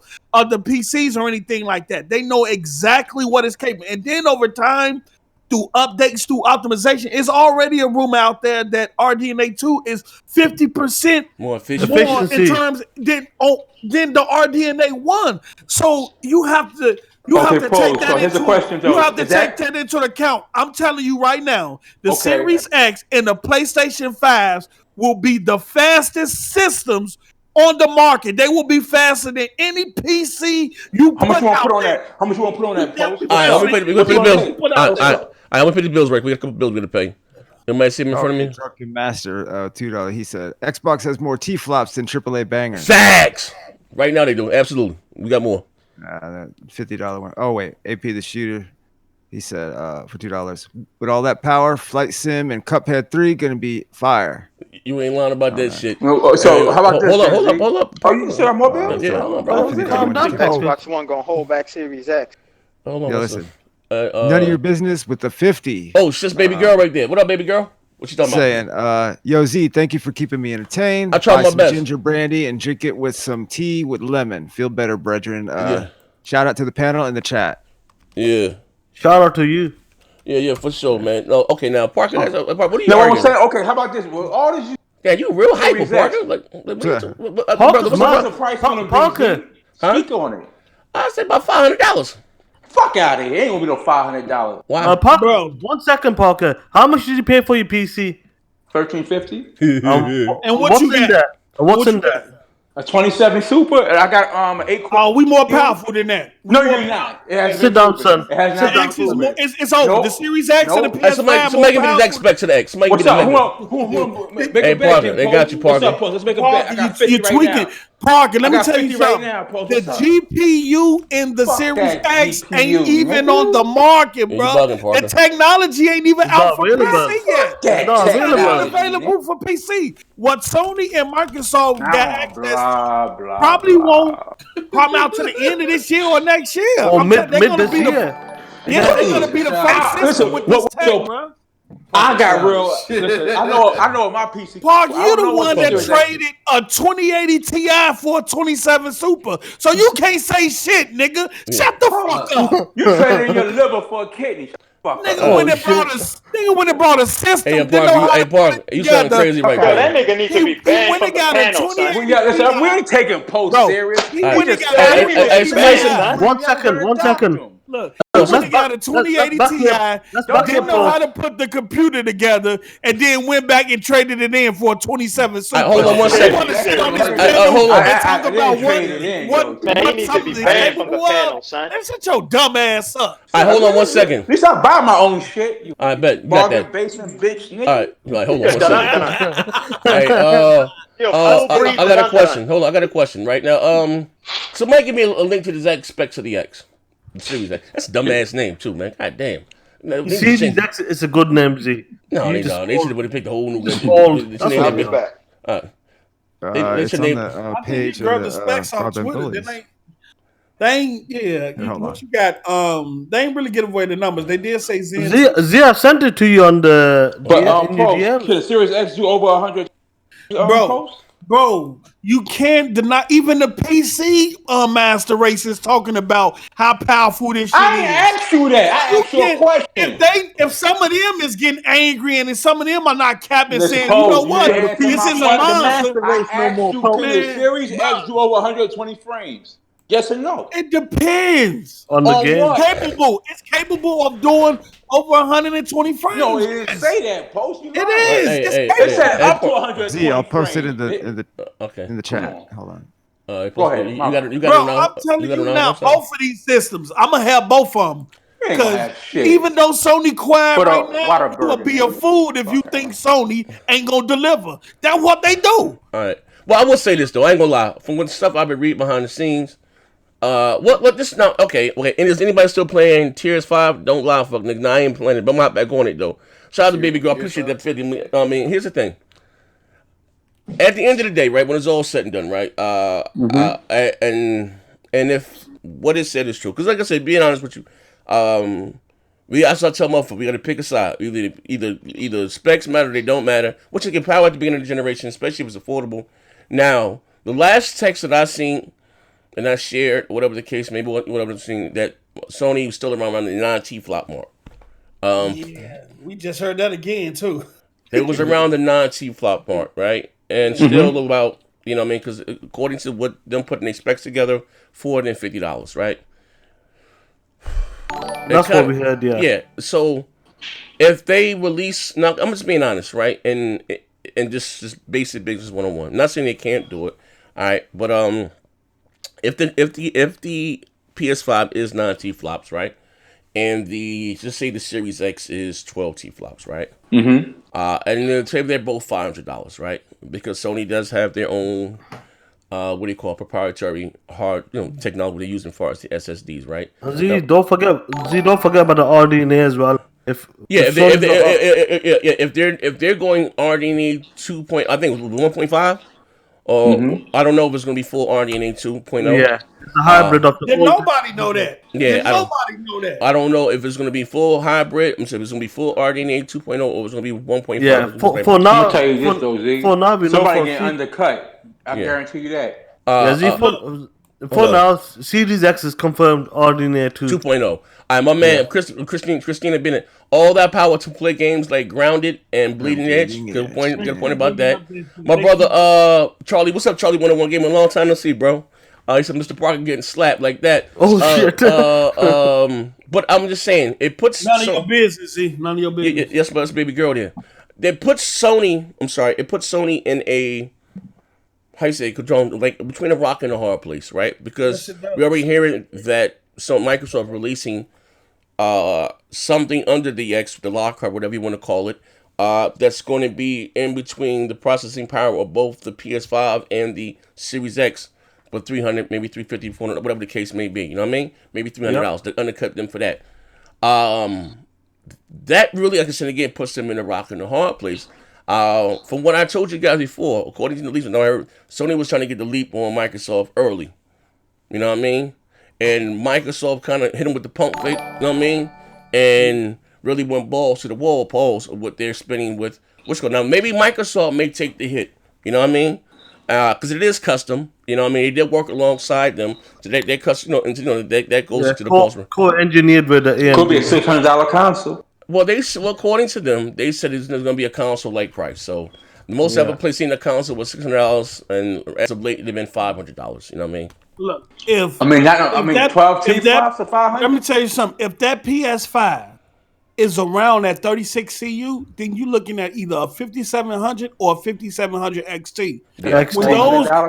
PCs or anything like that. They know exactly what is capable. And then over time, through updates, through optimization, it's already a rumor out there that RDNA 2 is 50% more efficient in terms than the RDNA 1. So you have to take that into account. I'm telling you right now, the Series X and the PlayStation 5s will be the fastest systems on the market. They will be faster than any PC you put out. How much you want to put on that post? All right, I'm going to pay the bills. I'm going to pay the bills right quick. We got a couple bills we got to pay. Everybody see him in front of me? Drunken Master, $2. He said, Xbox has more T-flops than AAA bangers. Facts! Right now they do. Absolutely. We got more. That $50 one. Oh, wait. AP the Shooter. He said, for $2. With all that power, Flight Sim and Cuphead 3 going to be fire. You ain't lying about that shit. So how about this? Hold up. Oh, you still have more bills? Yeah, hold on, bro. Xbox One gonna hold back Series X. Hold on. Yo, listen. None of your business with the 50. Oh, it's just baby girl right there. What up, baby girl? What you talking about? Yo, Z, thank you for keeping me entertained. I try my best. Ginger brandy and drink it with some tea with lemon. Feel better, brethren. Shout out to the panel and the chat. Yeah. Shout out to you. Yeah, for sure, man. No, okay, now Parker. What are you arguing? I'm saying, okay, how about this? Well, all this. Yeah, you real hyper, Parker. What's the price gonna be? Parker, speak on it. I said about $500. Fuck out of here! Ain't gonna be no $500. Wow, Parker, bro. 1 second, Parker. How much did you pay for your PC? $13.50. And what's in that? What's in that? A 27 Super, and I got an 8 core. Oh, we more powerful than that. No, you're not. Sit down, son. It's over. The Series X and the PS5. Somebody give me the X spec to the X. Somebody give me the Hey, Parker, they got you, Parker. What's up, Let's make a bet. I got 50 you're tweaking. Right now. Parker, let me tell you something. Right now, the GPU in the Series X ain't even on the market, bro. The technology ain't even out for PC yet. It's not available for PC. What Sony and Microsoft got access probably won't come out to the end of this year or next year. Or mid this year. Yeah, they're gonna be the face system with this tech, bro. I got real. Listen, I know my PC. Park, you the one that traded a 2080 Ti for a 27 Super, so you can't say shit, nigga. Shut the fuck up. You traded your liver for a kidney. Nigga, when it brought a system, hey, Park, you sound crazy right now. That nigga needs to be banned from the panel, son. We ain't taking post serious. One second. Look, when he got a 2080 Ti, didn't know how to put the computer together, and then went back and traded it in for a 27 Super. Hold on one second. Hold on. And talk about what he needs to be banned from the panel, son. Shut your dumb ass up. All right, hold on 1 second. At least I buy my own shit. I bet you got that. Basement bitch, nigga. All right, hold on 1 second. I got a question. Hold on, I got a question right now. Somebody give me a link to the exact specs of the X. Series X. That's a dumbass name too, man. God damn. Series X is a good name, Z. No, they don't. They should have picked a whole new name. It's on the page of the specs on Twitter. They ain't. What you got? They ain't really give away the numbers. They did say Z. I sent it to you on the. But can the Series X do over 100? Bro, Bro, you can't deny. Even the PC master race is talking about how powerful this shit is. I asked you that. I asked you a question. If some of them is getting angry and some of them are not capping, saying, you know what, this is a monster. I asked you, can the Series X do over 120 frames? Yes or no? It depends on the game. It's capable of doing over 120 frames. No, it didn't say that. Post. It is. It said up to 120. Z, I'll post it in the chat. Hold on. Go ahead. You got Bro, I'm telling you now, both of these systems, I'm gonna have both of them. Because even though Sony quiet right now, you will be a fool if you think Sony ain't gonna deliver. That's what they do. All right. Well, I will say this though. I ain't gonna lie. From what stuff I've been reading behind the scenes, what this now? Okay. And is anybody still playing Tears 5? Don't lie, fuck nigga. Nah, I ain't playing it, but I'm not back on it though. Shout out to Baby Girl. I appreciate that 50. I mean, here's the thing. At the end of the day, right, when it's all said and done, right, and if what is said is true, because like I said, being honest with you, I start telling motherfuckers, we got to pick a side. Either specs matter, or they don't matter, which is power at the beginning of the generation, especially if it's affordable. Now, the last text that I seen and I shared, whatever the case, maybe whatever the thing, that Sony was still around the 9T-flop mark. Yeah, we just heard that again too. It was around the 9T-flop mark, right? And still about, you know what I mean? Because according to what them putting their specs together, $450, right? That's what we heard, yeah. Yeah. So if they release, now I'm just being honest, right? And just basic business 101. Not saying they can't do it, all right? But if the PS5 is 9T-flops, right? And just say the Series X is 12T-flops, right? Mm-hmm. And say they're both $500, right? Because Sony does have their own, what do you call proprietary technology they're using as far as the SSDs, right? Don't forget about the RDNA as well. If they're going RDNA 2. I think it was 1.5. I don't know if it's going to be full RDNA 2.0. Yeah, it's a hybrid of the. Did nobody know that? Yeah, nobody know that? I don't know if it's going to be full hybrid. I'm saying it's going to be full RDNA 2.0 or it's going to be 1.5. Yeah, for now. I'll tell you this though, Z. For now, we somebody know getting undercut. I guarantee you that. For now, Series X is confirmed RDNA 2.0. My man, Christina Bennett. All that power to play games like Grounded and Bleeding Edge. Good point about that. My brother, Charlie. What's up, Charlie? 101 game a long time to see, bro. He said Mr. Parker getting slapped like that. Oh shit. But I'm just saying, it puts none of your business. See, none of your business. Yes, but it's Baby Girl there. It puts Sony. It puts Sony in a like between a rock and a hard place, right? Because we already hearing that Microsoft releasing something under the X, the lock card, whatever you want to call it, that's going to be in between the processing power of both the PS5 and the Series X, but 300, maybe 350, 400, whatever the case may be. You know what I mean? Maybe $300. They undercut them for that. That really, like I said again, puts them in a rock and a hard place. From what I told you guys before, according to the leaks, I heard Sony was trying to get the leap on Microsoft early. You know what I mean? And Microsoft kind of hit them with the pump fake, you know what I mean? And really went balls to the wall, pause of what they're spending with what's going on. Now, maybe Microsoft may take the hit, you know what I mean? Because it is custom, you know what I mean? They did work alongside them, so they custom, that goes into the cost. Co-engineered with the AMD. Could be a $600 console. Well, according to them, they said it's going to be a console-like price. So the most ever place seen a console was $600, and as of late, they've been $500. You know what I mean? Look, 12 T-flops for $500. Let me tell you something. If that PS5 is around that 36 CU, then you're looking at either a 5700 or a 5700 XT. Yeah.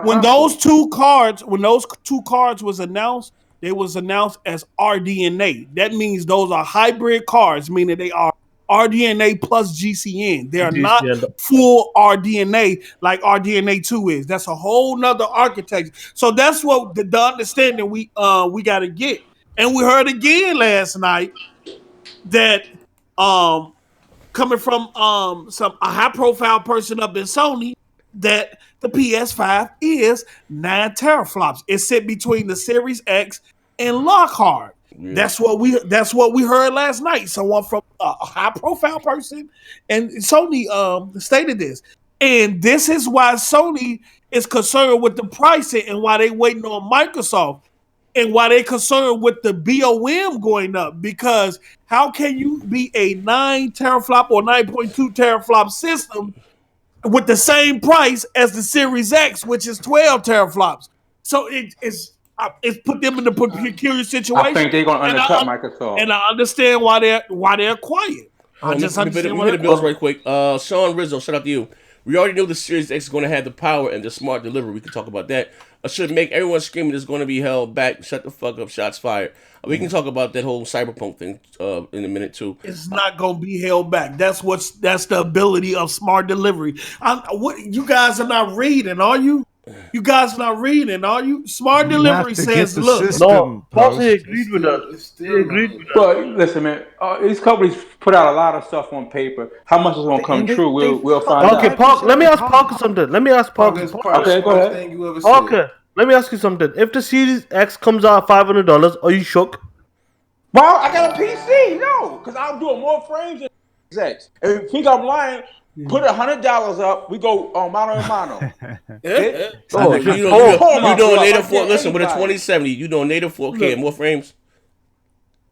When those two cards was announced, they was announced as RDNA. That means those are hybrid cards, meaning they are RDNA plus GCN. They are not full RDNA like RDNA 2 is. That's a whole nother architecture. So that's what the understanding we got to get. And we heard again last night that coming from a high profile person up in Sony that the PS5 is 9 teraflops. It's sit between the Series X and Lockhart. Yeah. That's what we heard last night. Someone from a high profile person and Sony stated this. And this is why Sony is concerned with the pricing and why they waiting on Microsoft and why they concerned with the BOM going up. Because how can you be a 9 teraflop or 9.2 teraflop system with the same price as the Series X, which is 12 teraflops? So it's put them in a peculiar situation. I think they're gonna undercut Microsoft, and I understand why they're quiet. I just understand why they're bills right quick. Sean Rizzo, shout out to you. We already knew the Series X is going to have the power and the smart delivery. We can talk about that. I should make everyone screaming it's going to be held back. Shut the fuck up. Shots fired. We can talk about that whole cyberpunk thing in a minute too. It's not going to be held back. That's the ability of smart delivery. You guys are not reading, are you? You guys are not reading, are you? Smart delivery says, look. No, Posse agreed with us. He agreed with us. But listen, man, these companies put out a lot of stuff on paper. How much is going to come true? We'll find out. Okay, Park, let me ask Parker something. Okay, go ahead. Okay, let me ask you something. If the Series X comes out at $500, are you shook? Well, I got a PC. No, because I'm doing more frames than X. And if you think I'm lying, put $100 up. We go mano a mano. You doing native 4K? Listen, with a 2070, you doing native 4K and more frames?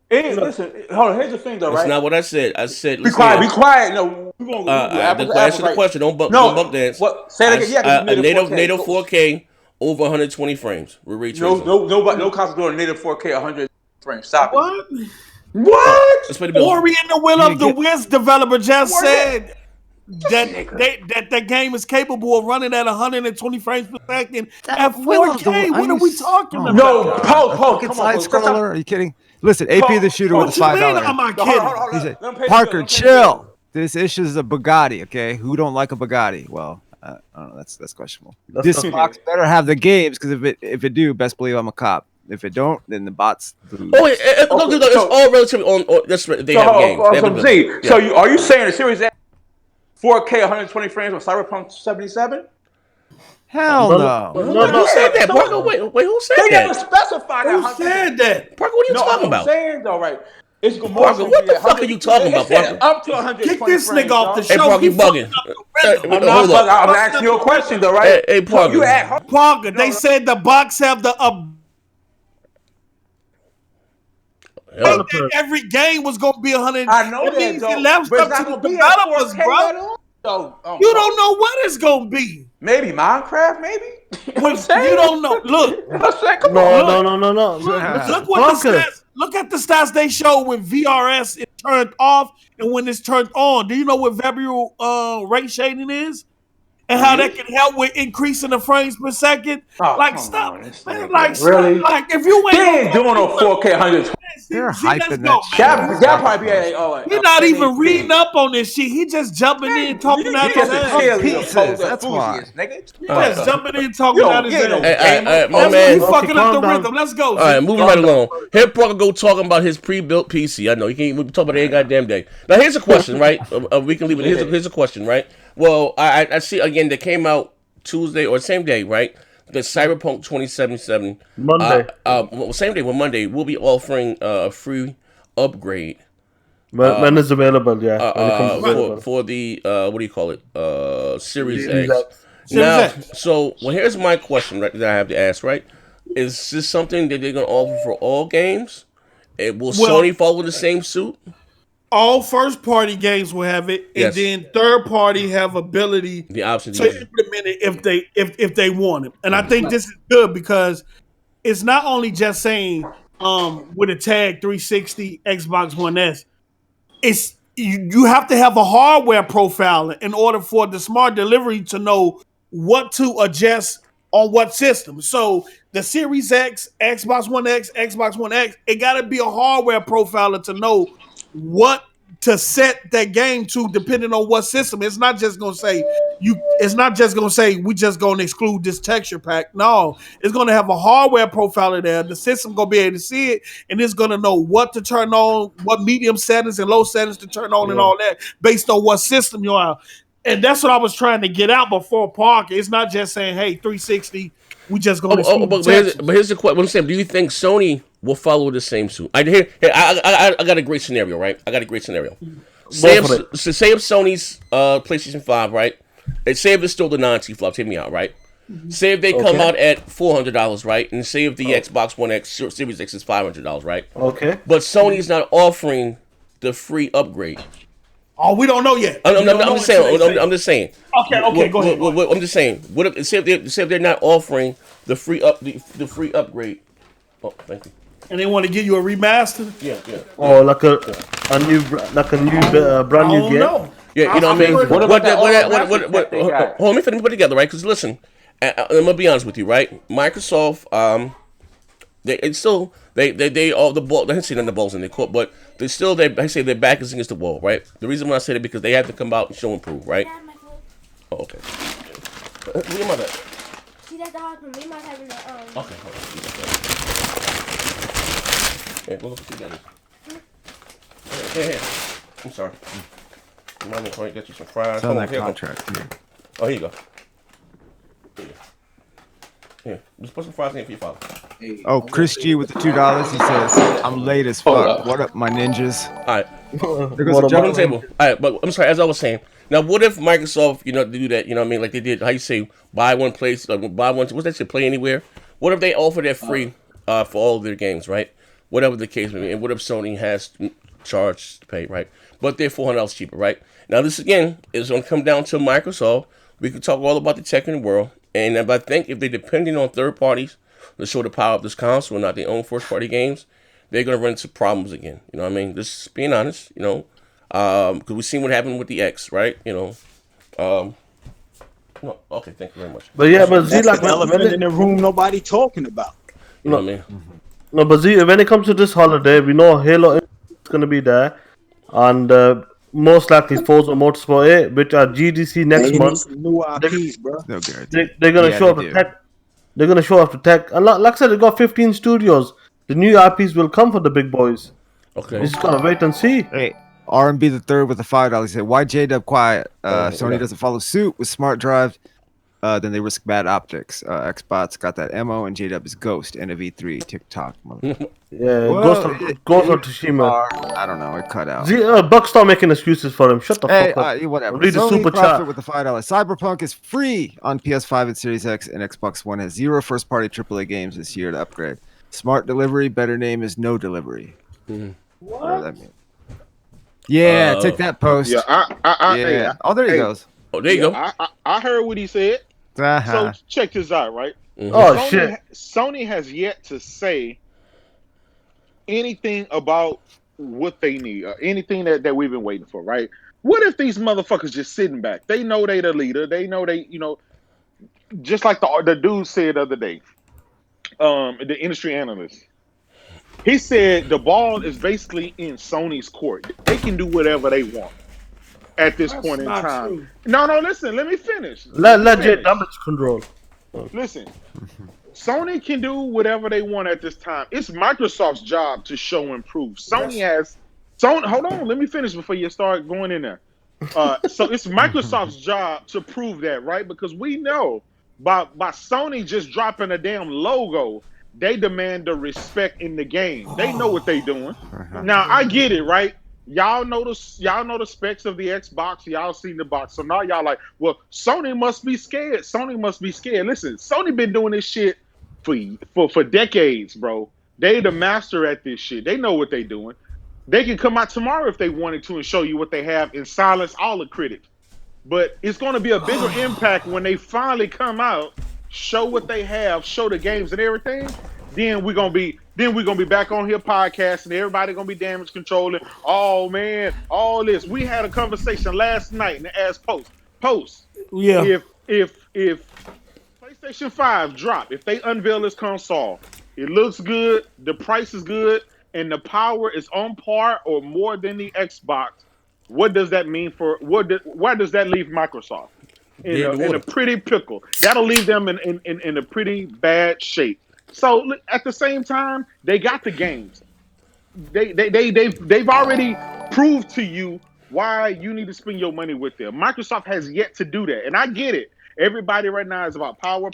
Listen, hold on. Here's the thing, though, right? That's not what I said. I said, be quiet. Be quiet. No, we're gonna answer the question. Don't bump dance. What? Say it again. A native 4K over 120 frames. We're ray tracing. No console doing native 4K 100 frames. Stop what? it. What? Ori and the Will of the Wisp developer just said that the game is capable of running at 120 frames per second at 4K. What are we talking about? No, Paul, come side on, scroller. Are you kidding? Listen, AP the shooter with a $5. Am I kidding? He said, Parker, chill. This issue is a Bugatti. Okay, who don't like a Bugatti? Well, I don't know. That's questionable. This box better have the games because if it do, best believe I'm a cop. If it don't, then the bots. It's all relatively on. They have games. So are you saying the Series X 4K 120 frames on Cyberpunk 77? Hell no. Who said that, Parker? Wait, who said that? They never specified that. Who said that? Parker, what are you talking about? I'm saying though, right? It's Parker, what the fuck are you talking about, Parker? Up to 120 Kick this frames, nigga off the Hey, show. Parker, you bugging. I'm not bugging. I'm asking you a question though, right? Hey, Parker. Parker, they said the box have the every game was gonna be 100. I know that, though, it left but up it's to not the gonna be at developers, 4K bro. You don't know what it's gonna be. Maybe Minecraft, maybe. You don't know. Look. Come on. No. Look at the stats they show when VRS is turned off and when it's turned on. Do you know what variable rate shading is? And how that can help with increasing the frames per second? Stop. Man, really? Like, if you ain't doing no 4K 120. They're hyping that shit. That probably be You're not even reading up on this shit. He just jumping in talking out his ass. That's why. He just jumping in talking out his My ass. man. You fucking up the rhythm. Let's go. All right, moving right along. Here, Parker go talking about his pre-built PC. I know you can't even talk about it every goddamn day. Now, here's a question, right? We can leave it. Here's a question, right? Well, I see again. That came out Tuesday or same day, right? The Cyberpunk 2077 Monday. Same day with Monday, we'll be offering a free upgrade. When it's available, yeah. For the what do you call it? Series X. Now, so here's my question, right? That I have to ask, right? Is this something that they're gonna offer for all games? Will Sony follow the same suit? All first-party games will have it, and then third-party have ability the option to implement it if they want it. And I think this is good because it's not only just saying with a tag 360 Xbox One S. It's you have to have a hardware profile in order for the smart delivery to know what to adjust on what system. So the Series X, Xbox One X, Xbox One X, it got to be a hardware profiler to know what to set that game to depending on what system. It's not just gonna say we just gonna exclude this texture pack. No, it's gonna have a hardware profiler there. The system gonna be able to see it, and it's gonna know what to turn on, what medium settings and low settings to turn on, and all that based on what system you're on. And that's what I was trying to get out before Parker. It's not just saying, hey, 360, we just gonna but here's the question. I'm saying, do you think Sony will follow the same suit? I got a great scenario, right? I got a great scenario. Say if Sony's PlayStation 5, right? Say if it's still the non-TFLOPS, hit me out, right? Say if they come out at $400, right? And say if the Xbox One X Series X is $500, right? Okay. But Sony's not offering the free upgrade. Oh, we don't know yet. I'm just saying. Okay, go ahead. I'm just saying. What if say if they're not offering the free upgrade? Oh, thank you. And they want to give you a remaster? Yeah. Or like a new brand new game. No. Yeah, you know what I mean. Hold on, let me put it together, right? Because listen, I'm gonna be honest with you, right? Microsoft, they all the ball. They didn't see none of the balls in their court, but they say their back is against the wall, right? The reason why I say that because they have to come out and show and prove, right? Oh, okay. Where your mother? She's at the hospital. We might have the Okay. Yeah, go look see that. Hey. I'm sorry. Mommy, can I get you some fries? It's on that contract. Oh, here you go. Here, just put some fries in for your father. Oh, Chris G with the $2. He says, "I'm late as fuck. What up, my ninjas?" All right. There goes the jump on the table. All right, but I'm sorry. As I was saying, now what if Microsoft, they do that? You know what I mean? Like they did. How you say buy one place, buy one. What's that shit? Play anywhere. What if they offer that free for all of their games, right? Whatever the case may be, and what if Sony has charged to pay, right? But they're $400 cheaper, right? Now this again is going to come down to Microsoft. We can talk all about the tech in the world, and I think if they're depending on third parties to show the power of this console and not their own first party games, they're going to run into problems again. You know what I mean? Just being honest, because we've seen what happened with the X, right? No, okay, thank you very much. But yeah, but that's the elephant in the room nobody talking about. You know what I mean? No, but when it comes to this holiday, we know Halo is going to be there, and most likely Forza Motorsport 8, which are GDC next month. New IPs, bro. They're going to show up the tech. They're going to show off the tech, and like I said, they got 15 studios. The new IPs will come for the big boys. Okay, we just gotta wait and see. Hey, R&B the third with the $5. He said, "Why J-Dub quiet? Sony doesn't follow suit with smart drive. Then they risk bad optics. Xbox got that ammo, and J-Dub is Ghost and a V3 TikTok." Yeah, Ghost of Tsushima. I don't know. It cut out. Buck, stop making excuses for him. Shut the fuck up. Whatever. Read the Sony super profit chat with the $5. Cyberpunk is free on PS5 and Series X, and Xbox One has 0 first-party AAA games this year to upgrade. Smart delivery. Better name is no delivery. What does that mean? Yeah, take that post. Yeah, oh, there he goes. Oh, there you go. I heard what he said. Uh-huh. So check this out, right? Oh, shit. Sony has yet to say anything about what they need, anything that we've been waiting for, right? What if these motherfuckers just sitting back? They know they the leader. They know they, just like the dude said the other day, the industry analyst. He said the ball is basically in Sony's court. They can do whatever they want at this point in time. True. No, listen, let me finish. Let J damage control. Listen, Sony can do whatever they want at this time. It's Microsoft's job to show and prove. Sony, hold on, let me finish before you start going in there. So it's Microsoft's job to prove that, right? Because we know by Sony just dropping a damn logo, they demand the respect in the game. They know what they doing. Now I get it, right? Y'all know the specs of the Xbox. Y'all seen the box. So now y'all like, well, Sony must be scared. Sony must be scared. Listen, Sony been doing this shit for decades, bro. They the master at this shit. They know what they doing. They can come out tomorrow if they wanted to and show you what they have and silence all the critics. But it's going to be a bigger impact when they finally come out, show what they have, show the games and everything. Then we're gonna be back on here podcasting. Everybody gonna be damage controlling. Oh man, all this. We had a conversation last night in the Ask Post. Yeah. If PlayStation 5 drop, if they unveil this console, it looks good, the price is good, and the power is on par or more than the Xbox. What does that mean where does that leave Microsoft? In a pretty pickle. That'll leave them in a pretty bad shape. So at the same time, they got the games. They've already proved to you why you need to spend your money with them. Microsoft has yet to do that, and I get it. Everybody right now is about power.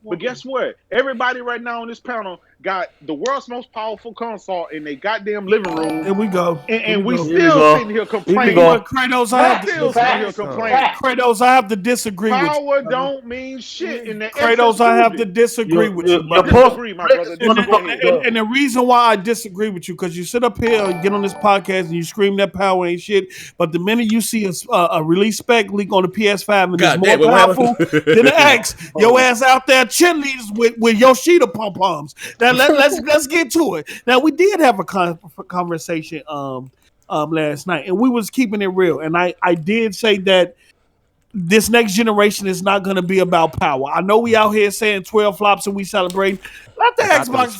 But guess what? Everybody right now on this panel got the world's most powerful console in their goddamn living room. Here we go. And we still sitting here complaining. Kratos, I have still sitting here complaining. Kratos, I have to disagree with you. Power don't mean shit. In the Kratos, I have to disagree with you. I disagree, my brother. And the reason why I disagree with you, because you sit up here and get on this podcast and you scream that power ain't shit, but the minute you see a release spec leak on the PS5 and it's more powerful than the X, your ass out there cheerleaders with Yoshida pom-poms. Now let's get to it. Now we did have a conversation last night, and we was keeping it real. And I did say that this next generation is not going to be about power. I know we out here saying 12 flops and we celebrate. Let the Xbox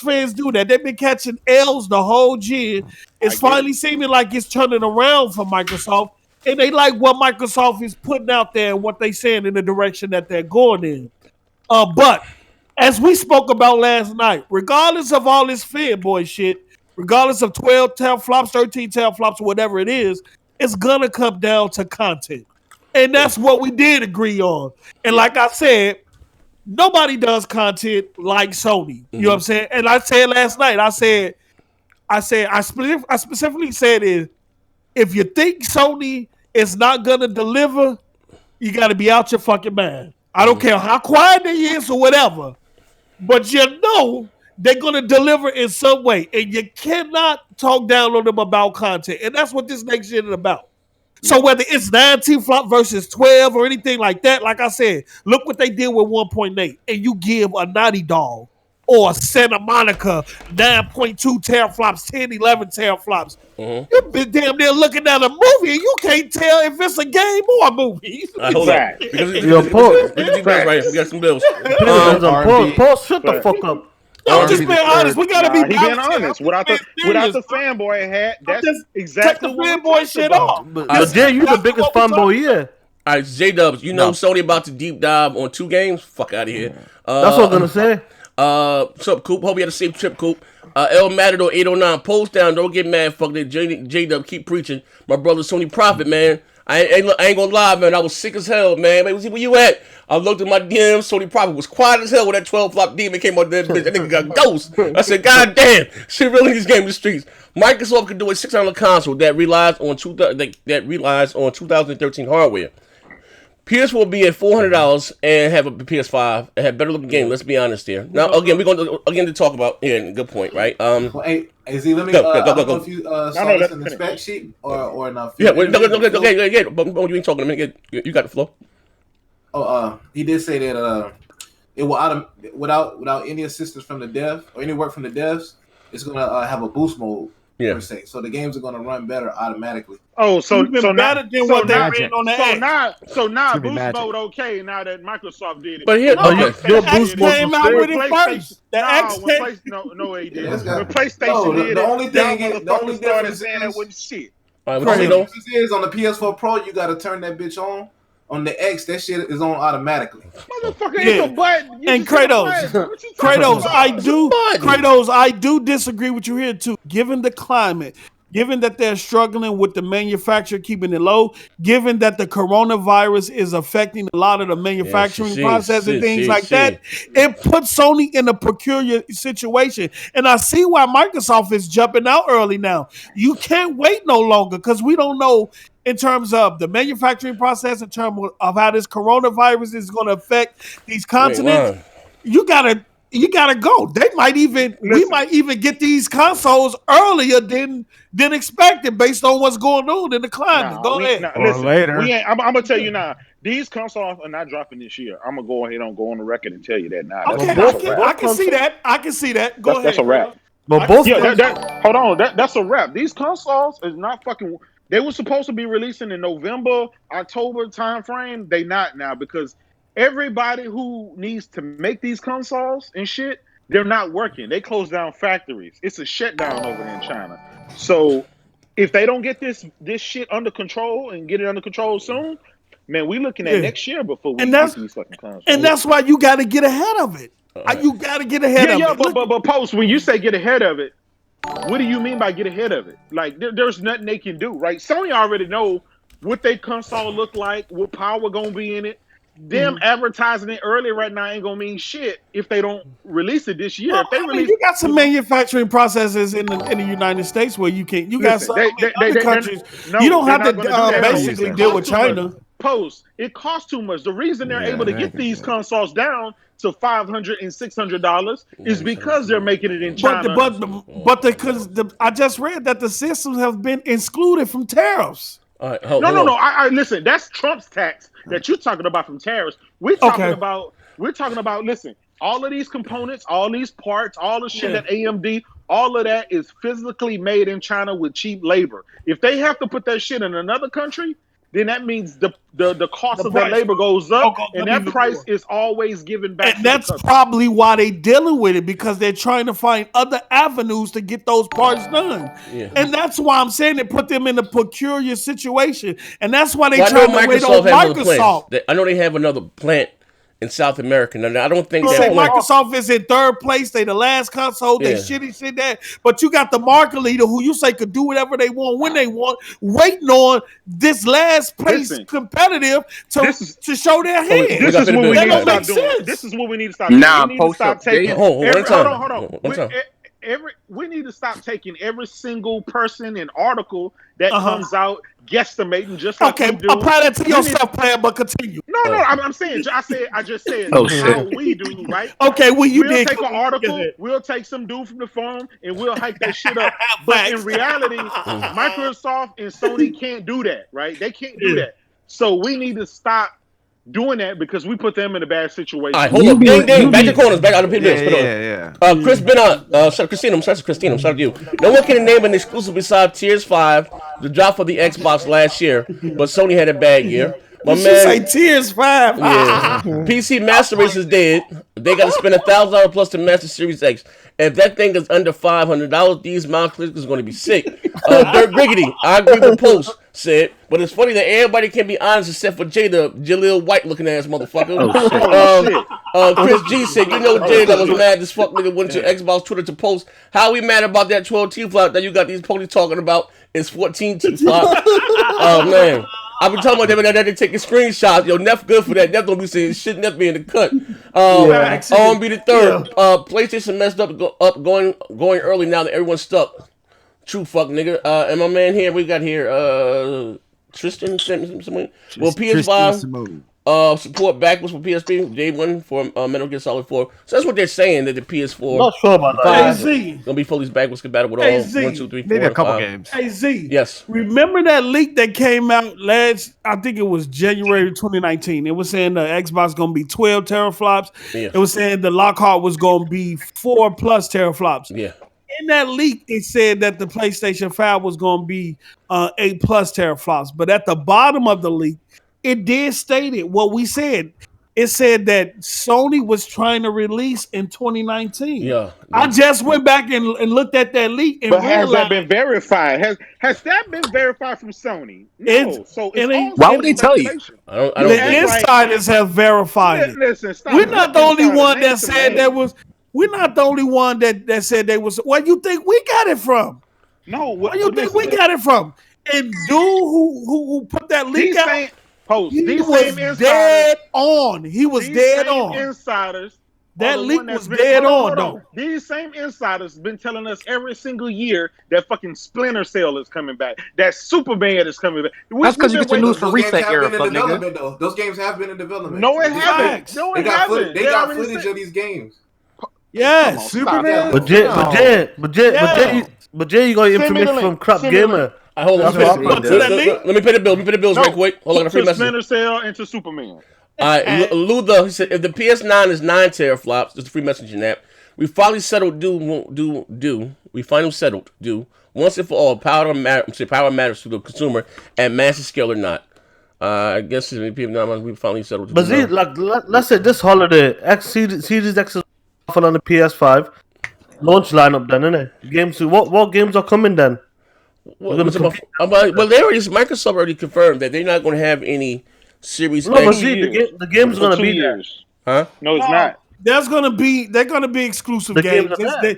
fans do that. They've been catching L's the whole year. It's finally seeming like it's turning around for Microsoft, and they like what Microsoft is putting out there and what they saying in the direction that they're going in. But as we spoke about last night, regardless of all this fanboy shit, regardless of 12 teraflops, 13 teraflops, whatever it is, it's gonna come down to content. And that's what we did agree on. And like I said, nobody does content like Sony. You know what I'm saying? And I said last night, I specifically said is, if you think Sony is not gonna deliver, you gotta be out your fucking mind. I don't care how quiet they is or whatever, but you know they're going to deliver in some way, and you cannot talk down on them about content, and that's what this next gen is about. So whether it's 19 flop versus 12 or anything like that, like I said, look what they did with 1.8, and you give a Naughty Dog or Santa Monica 9.2 teraflops, 10, 11 teraflops. You've been damn near looking at a movie, and you can't tell if it's a game or a movie. Hold on. Because we got some bills. Paul, shut the fuck up. No, just being honest. We gotta be being honest. Without the fanboy hat, that's exactly what the fanboy shit off. Jay, you the biggest fanboy here. All right, J-Dubs, you know Sony about to deep dive on 2 games? Fuck out of here. That's what I'm gonna say. What's up, Coop? Hope you had a safe trip, Coop. El Matador 809, post down. Don't get mad. Fuck that. J-Dub, keep preaching. My brother Sony Prophet, man. I ain't gonna lie, man. I was sick as hell, man. Where you at? I looked at my DMs. Sony Prophet was quiet as hell when that 12 flop demon came out there. That nigga got ghost. I said, God damn, shit really needs game in the streets. Microsoft could do a $600 console that relies on 2013 hardware. PS4 will be at $400 and have a PS5 and have better looking game. Let's be honest here. Now, again, we're going to talk about good point, right? Hey, Z, let me go. I don't know if you saw this in the spec sheet or not. Yeah, but you ain't talking to me. You got the flow. He did say that it will without any assistance from the dev or any work from the devs, it's gonna have a boost mode per se. So the games are gonna run better automatically. Oh, so better than what they ran on the X. So now boost mode okay now that Microsoft did it. But here, your boost mode came out with it first. The X no, it did. When PlayStation did the only thing started saying that wasn't shit. All right, is on the PS4 Pro, you got to turn that bitch on. On the X, that shit is on automatically. Motherfucker, ain't no button. And Kratos, I do disagree with you here too. Given the climate, given that they're struggling with the manufacturer keeping it low, given that the coronavirus is affecting a lot of the manufacturing process and things like that, it puts Sony in a peculiar situation. And I see why Microsoft is jumping out early now. You can't wait no longer because we don't know in terms of the manufacturing process, in terms of how this coronavirus is going to affect these continents. You gotta go. We might even get these consoles earlier than expected based on what's going on in the climate. Go ahead. Later. I'm gonna tell you now. These consoles are not dropping this year. I'm gonna go ahead and go on the record and tell you that now. Okay, I can see that. Go ahead. That's a wrap. But hold on. That's a wrap. These consoles is not fucking. They were supposed to be releasing in November, October timeframe. They not now because everybody who needs to make these consoles and shit, they're not working. They closed down factories. It's a shutdown over there in China. So if they don't get this shit under control and get it under control soon, man, we looking at next year before we get these fucking consoles. And that's why you got to get ahead of it. You got to get ahead of it. But Post, when you say get ahead of it, what do you mean by get ahead of it? Like, there's nothing they can do, right? Sony already know what their console look like, what power gonna be in it. them advertising it early right now ain't gonna mean shit if they don't release it this year. Well, if they release, you got some manufacturing processes in the United States where you can. You got some in other countries. You don't have to basically deal with China. It costs too much. The reason they're able to get these consoles down to $500 and $600 is because they're making it in China. But I just read that the systems have been excluded from tariffs. No. I listen. That's Trump's tax that you're talking about from tariffs. We're talking about. Listen, all of these components, all these parts, all the shit that AMD, all of that is physically made in China with cheap labor. If they have to put that shit in another country, then that means the cost of that labor goes up, and that price is always given back. And that's probably why they dealing with it, because they're trying to find other avenues to get those parts done. Yeah. And that's why I'm saying they put them in a peculiar situation, and that's why they trying to wait on Microsoft. I know they have another plant in South America. Now, I don't think Microsoft is in third place. They the last console. They shitty shit that. But you got the market leader who you say could do whatever they want when they want, waiting on this last place competitive to show their hand. This is what we need to stop doing. This is what we need to stop doing. We need to stop taking. Hold on. We need to stop taking every single person and article that comes out guesstimating just like we do. Apply that to yourself, player, but continue. No, I'm saying. I just said how we do, right? Okay, we'll take an article, we'll take some dude from the forum, and we'll hype that shit up. But in reality, Microsoft and Sony can't do that, right? They can't do that. So we need to stop doing that because we put them in a bad situation. All right, hold up. Dang. Back to corners. Back out of people. Chris Christina, I'm sorry to you. No one can name an exclusive besides Tears 5, the drop for the Xbox last year, but Sony had a bad year. My man, say Tears 5. Yeah. PC Master Race is dead. They got to spend $1,000 plus to Master Series X. If that thing is under $500, these mouse clicks is going to be sick. Dirk Briggity, I agree with Post said, but it's funny that everybody can be honest except for Jada, Jaleel White looking ass motherfucker. Chris G said, you know Jada was mad this fuck nigga went to Xbox Twitter to post how we mad about that 12TFLOPS that you got these ponies talking about is 14TFLOPS. Oh man. I've been talking about that they taking screenshots. Yo, Neff good for that. Neff don't be saying shit. Neff be in the cut. Be the third. PlayStation messed up going early now that everyone's stuck. True fuck nigga. And my man here, we got here Tristan. Well, PS5 support backwards for PSP. Day one for Metal Gear Solid 4. So that's what they're saying, that the PS4 not sure about that. Gonna be fully backwards compatible with all 1, 2, 3, 4, maybe a couple games. Hey Z, yes. Remember that leak that came out I think it was January 2019. It was saying the Xbox gonna be 12 teraflops. Yeah. It was saying the Lockhart was gonna be 4+ teraflops. Yeah. In that leak, it said that the PlayStation 5 was gonna be 8+ teraflops. But at the bottom of the leak, it did state it. What we said, it said that Sony was trying to release in 2019. Yeah, I just went back and looked at that leak. And but has that been verified? Has that been verified from Sony? No. Why would they tell you? I don't the insiders have verified it. Listen, stop. We're not the only one that said that was. We're not the only one that said they was. Where you think we got it from? No. Where you think we got it from? And dude who put that leak out. He was dead on. He was dead on. Insiders. That leak was dead on, though. These same insiders been telling us every single year that fucking Splinter Cell is coming back. That Superman is coming back. That's because you get your news for Reset era, Those games have been in development. No, it haven't. No, it hasn't. They got footage of these games. Yes, Superman. But Jay, you got information from Crap Gamer. Hold on. Let me pay the bill. Let me pay the bills right quick. Hold on, a free message. Splinter Cell into Superman. All right, Luther, he said, if the PS9 is 9 teraflops, just a free messaging app, we finally settled We finally settled once and for all, power matters to the consumer at massive scale or not. I guess we finally settled. But see, let's say this holiday, Series X is on the PS5 launch lineup then, innit? Games. What games are coming then? Microsoft already confirmed that they're not going to have any Series X. But see, the game's going to be there. Huh? No, it's not. They're gonna be exclusive games. It's gonna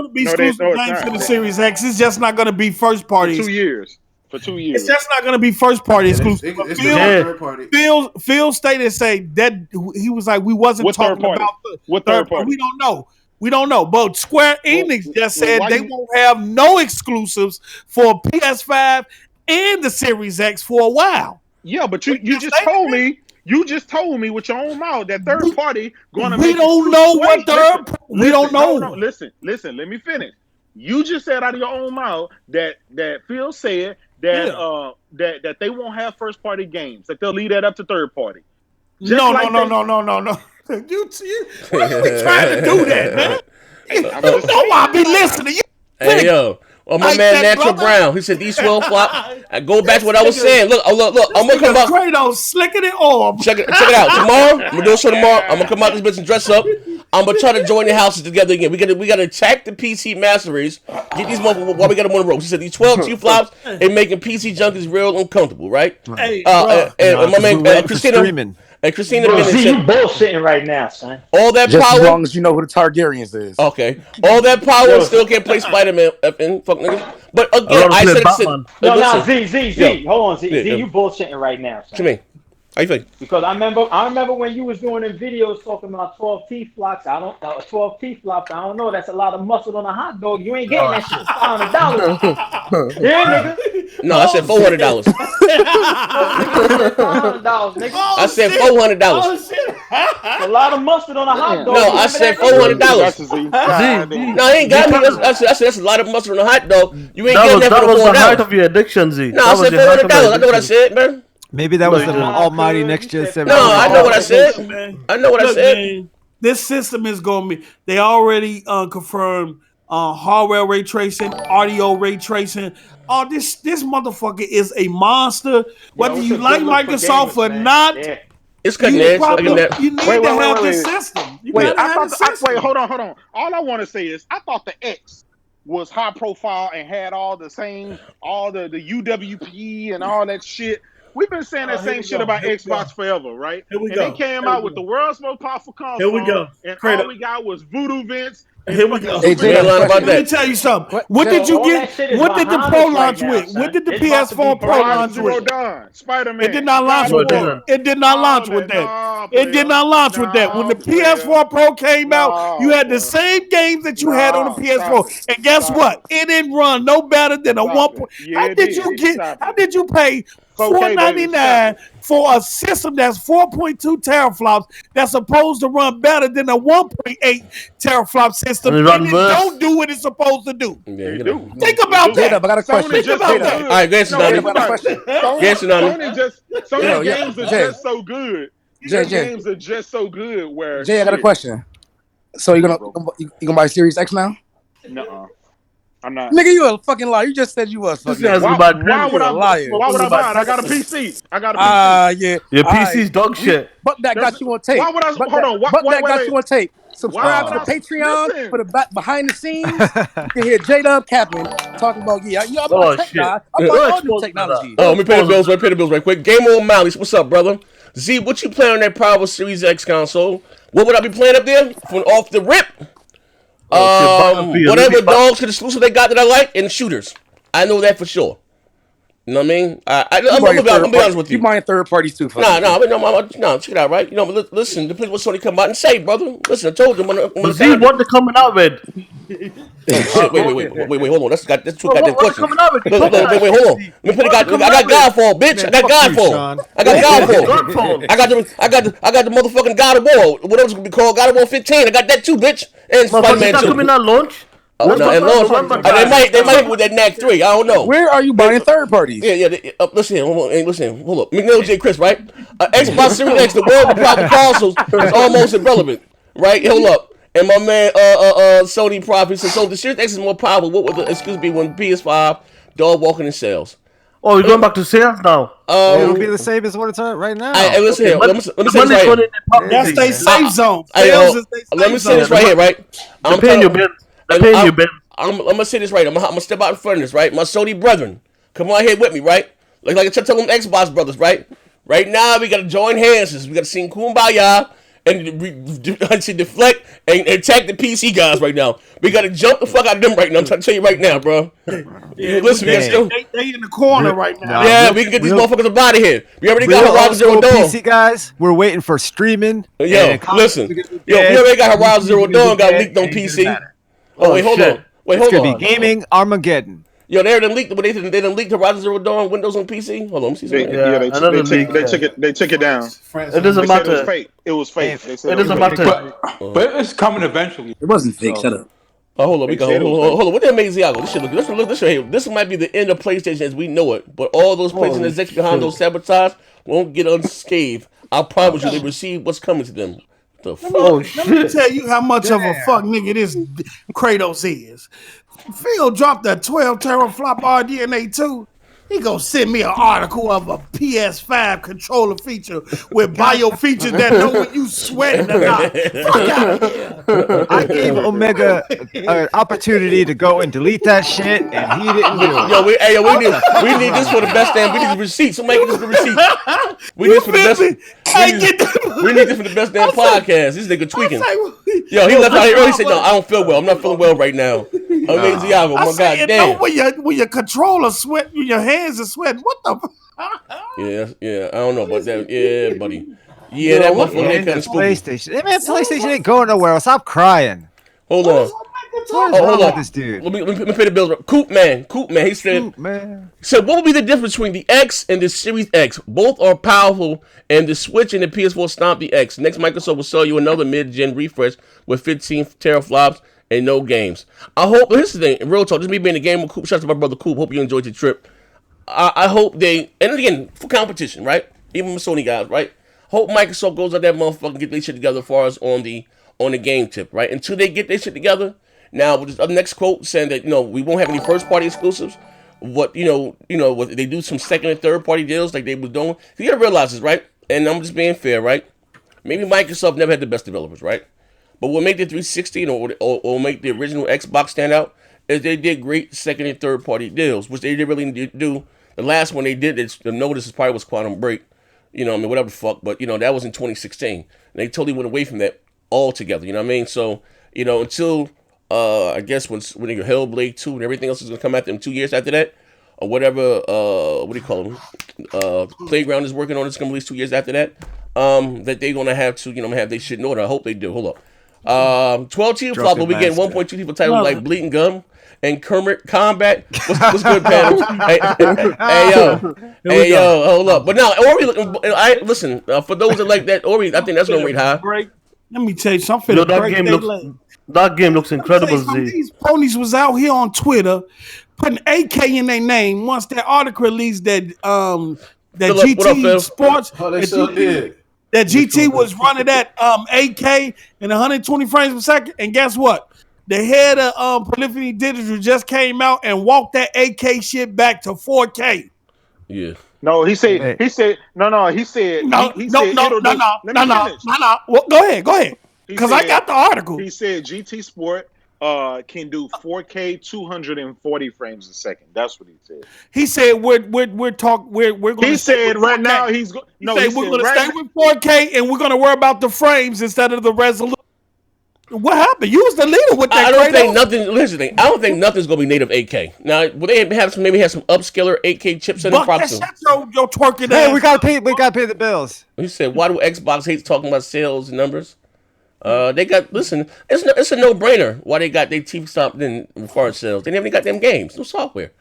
be exclusive games for the Series X. It's just not gonna be first parties. 2 years. for 2 years. It's just not going to be first party exclusive. It's third party. Phil stated say that he was like we wasn't talking about what third party. We don't know. But Square Enix just said they won't have no exclusives for PS5 and the Series X for a while. Yeah, but you just told me. You just told me with your own mouth that third party going to. We don't know what third. We don't know. No, listen. Let me finish. You just said out of your own mouth that Phil said that that they won't have first party games. That they'll leave that up to third party. No. You why you trying to do that, man? You know I be listening. Hey yo. Oh, my man, Natural Brown. He said these 12 flop. I go back to what I was saying. Look. I'm gonna come out. Fredo slicking it off. Check it out. Tomorrow, I'm gonna do a show tomorrow. I'm gonna come out this bitch and dress up. I'm gonna try to join the houses together again. We gotta attack the PC master race. Get these motherfuckers while we got them on the road. She said these 12 T-flops and making PC junkies real uncomfortable, right? Hey, and my man Christina. And Christina see, you bullshitting right now, son. All that just power. As long as you know who the Targaryens is. Okay. All that power still can't play Spider-Man in fuck niggas. But again, I said it. Z. Hold on, Z. You bullshitting right now, son. What you mean? How you think? Because I remember when you was doing them videos talking about 12 T-flops. 12 T-flops. I don't know. That's a lot of muscle on a hot dog. You ain't getting that shit for $500. Yeah, nigga. No, I said $400. $500, nigga. I said $400. A lot of mustard on a hot dog. No, I said $400. No, I ain't got me. I said that's a lot of mustard on a hot dog. You ain't getting that for $400. That was the height of your addiction, Z. No, I said $400. I know what I said, man. Maybe that was the almighty next gen 7. No, I know what I said. I know what I said. Man, this system is going to be. They already confirmed hardware ray tracing, audio ray tracing. Oh, this motherfucker is a monster. Whether you like Microsoft or not, it's cutting edge. You need to have this system. Wait, hold on. All I want to say is I thought the X was high profile and had all the UWP and all that shit. We've been saying that same shit about Xbox forever, right? And they came out with the world's most powerful console. Here we go. And all we got was voodoo vents. Here we go. Let me tell you something. What did you get? What did the Pro launch with? What did the PS4 Pro launch with? Spider-Man. It did not launch with that. It did not launch with that. It did not launch with that. When the PS4 Pro came out, you had the same games that you had on the PS4. And guess what? It didn't run no better than a 1. How did you pay $499 for a system that's 4.2 teraflops that's supposed to run better than a 1.8 teraflop system and it don't do what it's supposed to do? Yeah, Think about that. I got a question. Think about that. All right, guess Sony games are just so good. Games are just so good. Where Jay, I got a question. So you gonna buy Series X now? No. I'm not. Nigga, you a fucking liar. You just said you was fucking. Why would I buy it? I got a PC. Yeah. Your PC's dog shit. But that got you on tape. Why would I? Hold on. But that got you on tape. Subscribe to the Patreon for the behind the scenes. You can hear J-Dub capping, talking about I'm a tech guy. I'm all new technology. Oh, let me pay the bills right quick. Game on Malice, what's up, brother? Z, what you playing on that Power Series X console? What would I be playing up there from off the rip? Whatever dogs and exclusive they got that I like, and shooters. I know that for sure. You know what I mean? I'm gonna be honest with you. You buying third parties too? No, check it out, right? You know, listen, please, what Sony come out and say, brother. Listen, I told them when Z, what they coming out with? Oh shit! Wait, hold on. That's two goddamn questions. Wait, hold on. Let me put I got Godfall, bitch. I got Godfall. I got the motherfucking God of War. Whatever it's gonna be called, God of War 15. I got that too, bitch. And Spider-Man 2. Coming out launch? Oh, no, and launch. They might with that NAC 3. I don't know. Where are you buying third parties? Yeah. Listen, hold up. McNeil J. Chris, right? Xbox Series X, the world of proper consoles is almost irrelevant, right? Hold up. And my man, Sony Prophet said, so the Series X is more powerful. What would the excuse be when PS5 dog walking in sales? Oh, we're going back to sales now. It'll be the same as what it's at right now. Listen here. Let me say this right here. That's their safe zone. Let me say this right here, right? I'm paying you, Ben. I'm gonna say this right. I'm gonna step out in front of this, right? My Sony brethren, come on here with me, right? Like I tell them Xbox brothers, right? Right now we gotta join hands. We gotta sing Kumbaya and deflect and attack the PC guys right now. We got to jump the fuck out of them right now. I'm trying to tell you right now, bro. Yeah, listen, they in the corner right now. Yeah, we can get these motherfuckers up out of here. We already got Horizon Zero Dawn. PC guys, we're waiting for streaming. Yo, listen. We already got Horizon Zero Dawn got leaked on PC. Oh, wait, hold on. It's gonna be gaming Armageddon. Yo, they done leaked Horizon Zero Dawn Windows on PC. Hold on, let me see something. They took it down. It doesn't matter. It was fake. They said it doesn't matter. But it's coming eventually. It wasn't fake. Shut up. Oh, hold on, hold on. What the amazing Iago? This might be the end of PlayStation as we know it. But all those PlayStation execs behind those sabotage won't get unscathed. I promise you, they receive what's coming to them. Let me tell you how much of a fuck nigga this Kratos is. Phil dropped that 12 teraflop RDNA 2. He gonna send me an article of a PS5 controller feature with bio features that know when you sweating or not. Fuck out of here. I gave Omega an opportunity to go and delete that shit, and he didn't do it. We need this for the best damn. We need the receipt. Somebody get this for the receipt. We need this for the best. We need this for the best damn podcast. This nigga tweaking. Yo, he left out here early. He said, "No, I don't feel well. I'm not feeling well right now." Amazing Iago. My God damn. When your controller sweat, when your hands are sweating, what the? Yeah. I don't know about that. Yeah, buddy. Yeah, that motherfucker kind of PlayStation. Man, PlayStation ain't going nowhere. Stop crying. Hold on. Hold on, this dude. Let me pay the bills. Coop man. He said. So what would be the difference between the X and the Series X? Both are powerful, and the Switch and the PS4 stomp the X. Next, Microsoft will sell you another mid-gen refresh with 15 teraflops and no games. I hope. Here's the thing. Real talk. Just me being a gamer. Coop. Shout out to my brother Coop. Hope you enjoyed your trip. I hope they, and again, for competition, right? Even with Sony guys, right? Hope Microsoft goes out that motherfucker and get their shit together as far as on the game tip, right? Until they get their shit together. Now, with this next quote saying that, we won't have any first party exclusives. What they do some second and third party deals like they were doing. You gotta realize this, right? And I'm just being fair, right? Maybe Microsoft never had the best developers, right? But what made the 360 or make the original Xbox stand out is they did great second and third party deals, which they didn't really do. The last one they did, the notice probably was Quantum Break, whatever the fuck. But that was in 2016. And they totally went away from that altogether. You know what I mean? So until I guess when your Hellblade 2 and everything else is gonna come out them 2 years after that, or whatever. What do you call them? Playground is working on. It's gonna release 2 years after that. That they're gonna have to have their shit in order. I hope they do. Hold up. 12TFLOPS, but we get 1.2 people titles like Bleeding Gum and Kermit Combat. What's good, panel? Hey, yo, hold up. But now, Ori, listen, for those that like that, Ori, I think that's going to rate high. Let me tell you something. That game looks incredible, Z. These ponies was out here on Twitter putting AK in their name once that article released that GT Sports. Oh, they sure did. That GT was running at AK and 120 frames per second. And guess what? The head of Polyphony Digital just came out and walked that AK shit back to 4K. Yeah. No, he said no. He said no. Well, go ahead. Because I got the article. He said GT Sport can do 4K 240 frames a second. That's what he said. He said we're going to. He said right now he's going. No, we're going to stay with 4K and we're going to worry about the frames instead of the resolution. What happened? You was the leader with that. I don't think nothing. Listen, I don't think nothing's gonna be native 8K. Now, will they have some upscaler 8K chips in the processor? Your twerking. Hey, we gotta pay the bills. He said, "Why do Xbox hate talking about sales and numbers?" They got it's a no brainer. Why they got their teeth stopped in foreign sales? They never got them games, no software.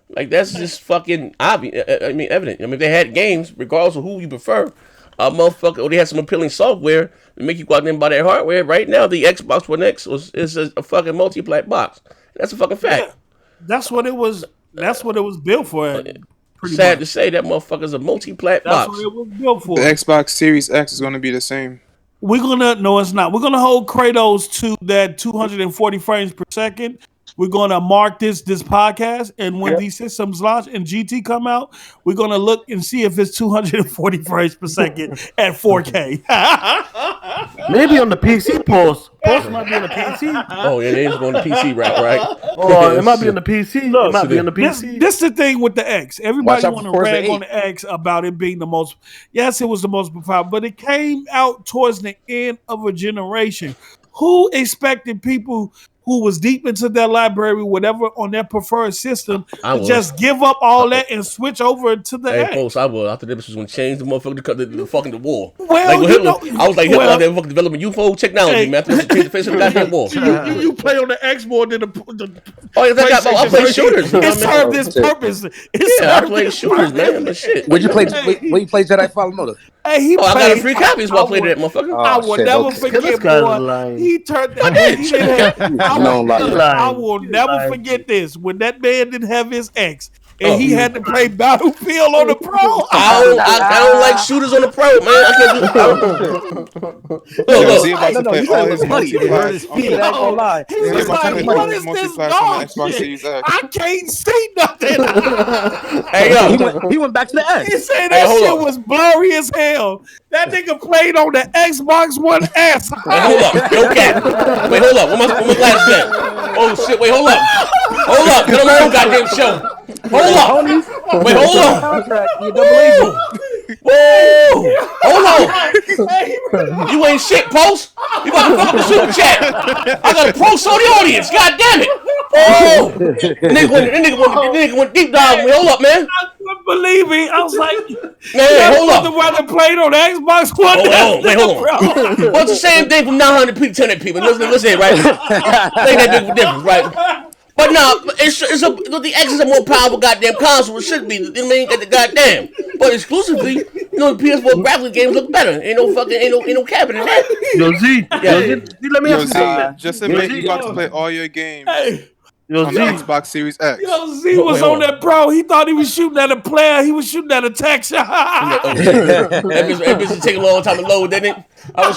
Like that's just fucking obvious. Evident. If they had games, regardless of who you prefer, motherfucker, or they had some appealing software to make you go out there and buy their hardware. Right now, the Xbox One X is a fucking multi-plat box. That's a fucking fact. Yeah, that's what it was. That's what it was built for. Sad to say, that motherfucker's a multi-plat box. That's what it was built for. The Xbox Series X is going to be the same. No, it's not. We're gonna hold Kratos to that 240 frames per second. We're gonna mark this podcast, and when these systems launch and GT come out, we're gonna look and see if it's 240 frames per second at 4K. Maybe on the PC post. Post might be on the PC. Oh, yeah, they is going to PC route, right? Oh, it might be on the PC. Look, it might be on the PC. This is the thing with the X. Everybody want to rag 8. on the X about it being the most. Yes, it was the most popular, but it came out towards the end of a generation. Who expected people who was deep into their library, whatever, on their preferred system, to just give up all that and switch over to the X? Post, I was. I thought this was going to change the motherfucker the fucking war. Well, like, I was like, Hitler out there fucking developing UFO technology, man. I thought change the face of the goddamn war. You play on the X more than the I play shooters. It served its purpose. I play shooters, man. But shit. Where you play Jedi Fallen Order? Hey, I got a free copy while I played that motherfucker. I will never forget, boy. He turned that. I will never forget this. When that man didn't have his X and he had to play Battlefield on the Pro. I don't like shooters on the Pro, man. I can't do He said it was funny. He was like, what is this dog shit? I can't see nothing. Hey, yo. He went back to the X. He said that shit was blurry as hell. That nigga played on the Xbox One S. Wait, hold up. Yo, cat. Wait, hold up. Where my glasses at? Oh, shit. Wait, hold up. Hold up. Get on my own goddamn show. Hold up. Wait, hold up. Whoa. Hold on. You ain't shit, Post. You about to fuck up the super chat. I got a pro Sony audience. God damn it. Oh. Nigga went deep dive. Wait, hold up, man. I couldn't believe it. I was like, man, hold up. The brother played on the Xbox One. Hold on. Well, it's the same thing from 900 people to 1000 people. Listen, right? Ain't that big difference, right? But no, the X is a more powerful goddamn console. It should be. You know what I mean? Get the goddamn. But exclusively, the PS4 graphics games look better. Ain't no capping in that. Yo, Z, let me ask you something. Just admit you about to play all your games. Yo, on the Xbox Series X. Yo, Z was on that Pro. He thought he was shooting at a player. He was shooting at a tech shot. That bitch take a long time to load, didn't it? I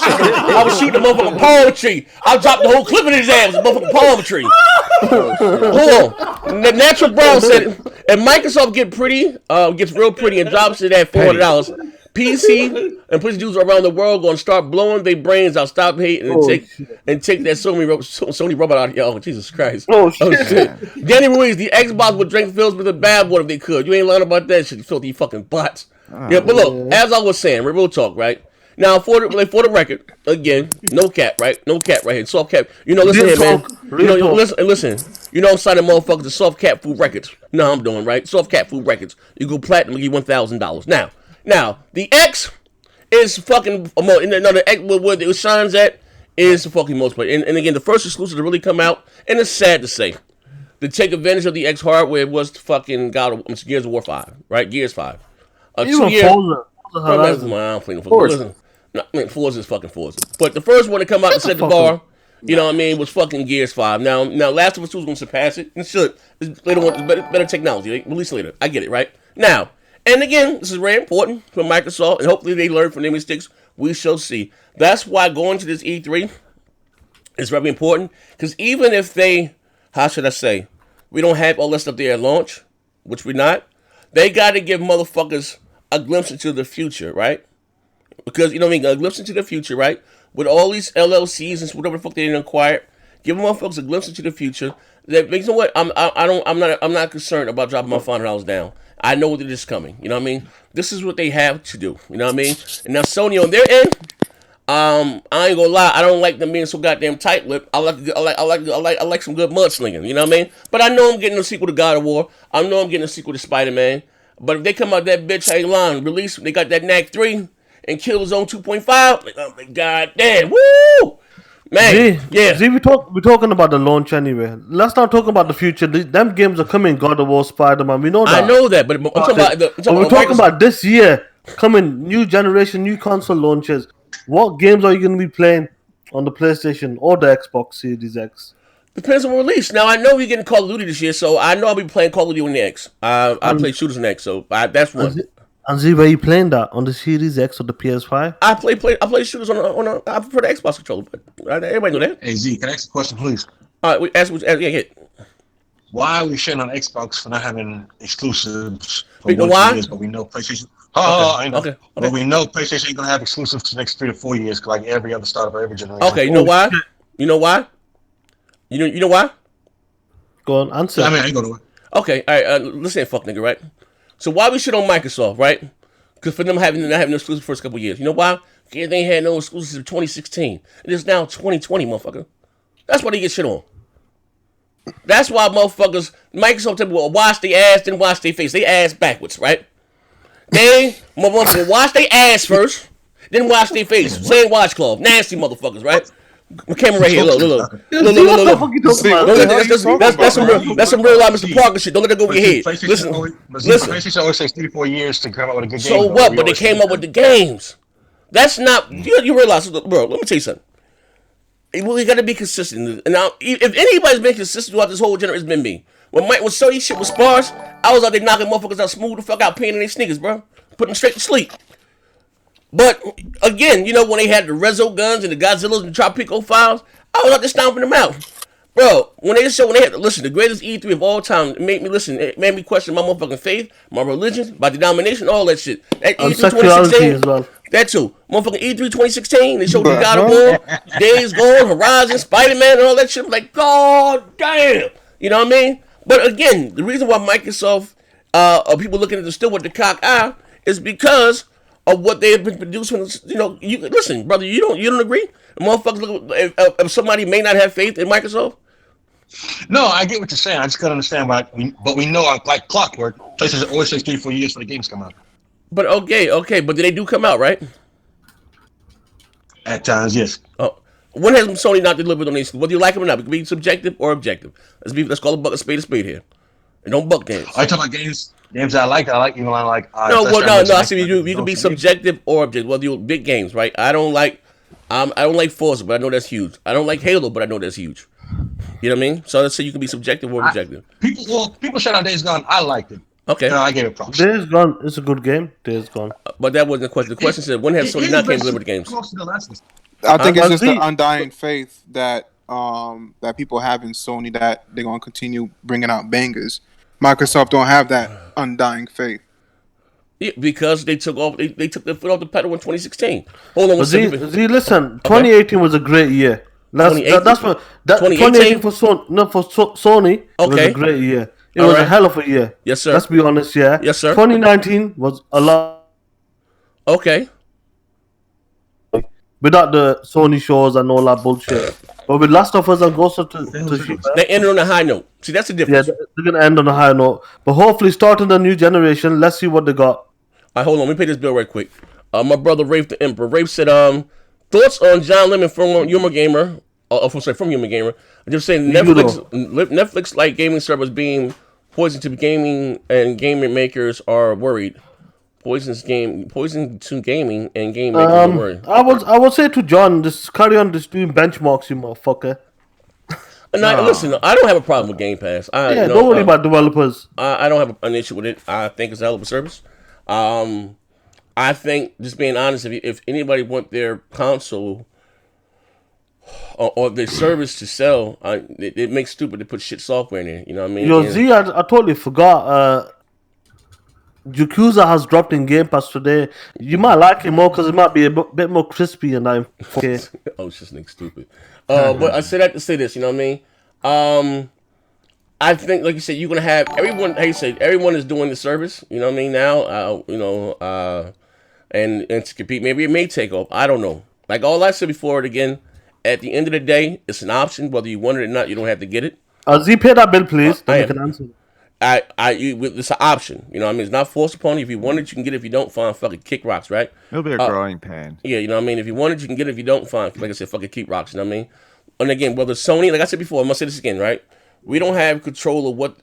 was shooting the motherfucking palm tree. I dropped the whole clip in his ass, the motherfucking palm tree. Hold on. The Natural Brown said, if Microsoft gets real pretty and drops it at $400, PC and PC dudes around the world gonna start blowing their brains out. Stop hating and take that Sony robot out of here. Oh, Jesus Christ. Oh shit. Danny Ruiz, the Xbox would drink Phil's with a bad water if they could. You ain't lying about that shit, you filthy fucking butts. Yeah, but look, as I was saying, real talk, right? Now for the record, again, no cap, right? No cap right here. Soft cap. You know, listen here, man. Listen. You know I'm signing motherfuckers to Soft Cap Food Records. No, I'm doing, right? Soft Cap Food Records. You go platinum, give you $1,000. Now, the X is fucking the X where it shines at is the fucking most play. And again, the first exclusive to really come out, and it's sad to say, to take advantage of the X hardware was fucking Gears of War 5, right? Gears 5. 2 years. Forza is fucking Forza. But the first one to come out and set the bar, you know what I mean, was fucking Gears 5. Now Last of Us 2 is going to surpass it. It should. They don't want better technology. They release later. I get it, right? Now, and again, this is very important for Microsoft, and hopefully they learn from their mistakes. We shall see. That's why going to this E3 is very important, because even if they, how should I say, we don't have all that stuff there at launch, which we're not, they got to give motherfuckers a glimpse into the future, right? Because, you know what I mean, a glimpse into the future, right? With all these LLCs and whatever the fuck they didn't acquire, give motherfuckers a glimpse into the future. That, you know what? I'm not concerned about dropping my $500 down. I know that it's coming. You know what I mean? This is what they have to do. You know what I mean? And now Sony on their end, I ain't gonna lie. I don't like them being so goddamn tight-lipped. I like some good mudslinging. You know what I mean? But I know I'm getting a sequel to God of War. I know I'm getting a sequel to Spider-Man. But if they come out that bitch, ain't lying. Release. They got that Knack 3 and Killzone 2.5. Like, god damn, woo! Man, See, we're talking about the launch anyway. Let's not talk about the future. Them games are coming. God of War, Spider-Man. We know that. I know that, but we're talking about this year coming. New generation, new console launches. What games are you going to be playing on the PlayStation or the Xbox Series X? Depends on release. Now I know we're getting Call of Duty this year, so I know I'll be playing Call of Duty on the X. I play shooters on the X, so that's one. And see where you playing that on the Series X or the PS5? I play shooters on I prefer the Xbox controller, but everybody know that. Hey Z, can I ask a question, please? All right, yeah. Why are we shitting on Xbox for not having exclusives? You know why? Years, but we know PlayStation. I know. Okay. But we know PlayStation ain't gonna have exclusives for the next 3 to 4 years, like every other startup of every generation. Okay, you know why? You know why? You know why? Go on, answer. I mean, I ain't gonna. Okay, all right. Listen, fuck nigga, right? So why we shit on Microsoft, right? Because for them not having no exclusive first couple years. You know why? Because they ain't had no exclusives in 2016. It is now 2020, motherfucker. That's why they get shit on. That's why motherfuckers, Microsoft tell me, well, wash their ass, then wash their face. They ass backwards, right? They motherfuckers wash their ass first, then wash their face. Same washcloth. Nasty motherfuckers, right? My camera right here. Look. That's some real life Mr. Parker shit. Don't let that go over your head. Listen. PlayStation always takes 3 to 4 years to come out with a good game. So what? But they came up with the games. That's not. You realize, bro? Let me tell you something. We got to be consistent. And now, if anybody's been consistent throughout this whole generation, it's been me. When Sony shit was sparse, I was out there knocking motherfuckers out smooth the fuck out, peeing in their sneakers, bro. Putting them straight to sleep. But again, you know, when they had the Rezo guns and the Godzillas and the Tropico files, I was out there stomping them out. Bro, when they had the greatest E3 of all time, it made me question my motherfucking faith, my religion, my denomination, all that shit. That E3 2016 as well. That too. Motherfucking E3 2016, they showed the God of War, Days Gone, Horizon, Spider-Man, and all that shit. I'm like, God damn. You know what I mean? But again, the reason why Microsoft, people looking at it still with the cock eye, is because of what they have been producing. You know, listen, brother, you don't agree? Motherfuckers, if somebody may not have faith in Microsoft. No, I get what you're saying. I just can't understand why. But we know, like clockwork, PlayStation always takes 3 to 4 years for the games to come out. But okay, but they do come out, right? At times, yes. Oh, when has Sony not delivered on these? Whether you like them or not, it can be subjective or objective. Let's call a spade here, and don't buck games. Are you talking about games that I like, even when I like. No. I see you can be subjective or objective. Whether you big games, right? I don't like Forza, but I know that's huge. I don't like Halo, but I know that's huge. You know what I mean? So let's say you can be subjective or objective. People shout out Days Gone. I liked it. Okay. I gave it props. Days Gone is a good game. Days Gone. But that wasn't the question. The question said, when has Sony not came deliver the games? I think it's just the undying faith that that people have in Sony that they're gonna continue bringing out bangers. Microsoft don't have that undying faith. Yeah, because they took their foot off the pedal in 2016. Hold on, listen. 2018 was a great year. That's what 2018 for Sony was a great year. It was a hell of a year. Yes, sir. Let's be honest, yeah. Yes, sir. 2019 was a lot. Okay. Without the Sony shows and all that bullshit. But with Last of Us and Ghost of Tsushima, they ended on a high note. See, that's the difference. Yeah, they're gonna end on a high note. But hopefully, starting the new generation, let's see what they got. All right, hold on. Let me pay this bill right quick. My brother Rafe the Emperor. Rafe said, thoughts on John Lemon from Humor Gamer. From Humor Gamer. I'm just saying Netflix like gaming servers being poison to gaming and gaming makers are worried. Poison to gaming and game makers are worried. I would say to John, just carry on just doing benchmarks, you motherfucker. Listen, I don't have a problem with Game Pass. Don't worry about developers. I don't have an issue with it. I think it's a hell of a service. I think, just being honest, if anybody want their console or their service to sell, it makes stupid to put shit software in there. You know what I mean? Yo, Z, I totally forgot. Yakuza has dropped in Game Pass today. You might like it more because it might be a bit more crispy and I'm okay. Oh, it's just stupid. But I said that to say this. You know what I mean? I think, like you said, you're gonna have everyone. Hey, you said everyone is doing the service. You know what I mean? Now, and to compete, maybe it may take off. I don't know. Like all I said before, again, at the end of the day, it's an option. Whether you want it or not, you don't have to get it. Z, pay that bill, please. Then you can answer. It's an option. You know what I mean? It's not forced upon you. If you want it, you can get it. If you don't, fine. Fucking kick rocks, right? It'll be a growing pain. Yeah, you know what I mean? If you want it, you can get it. If you don't, fine. Like I said, fucking keep rocks. You know what I mean? And again, whether Sony, like I said before, I'm going to say this again, right? We don't have control of what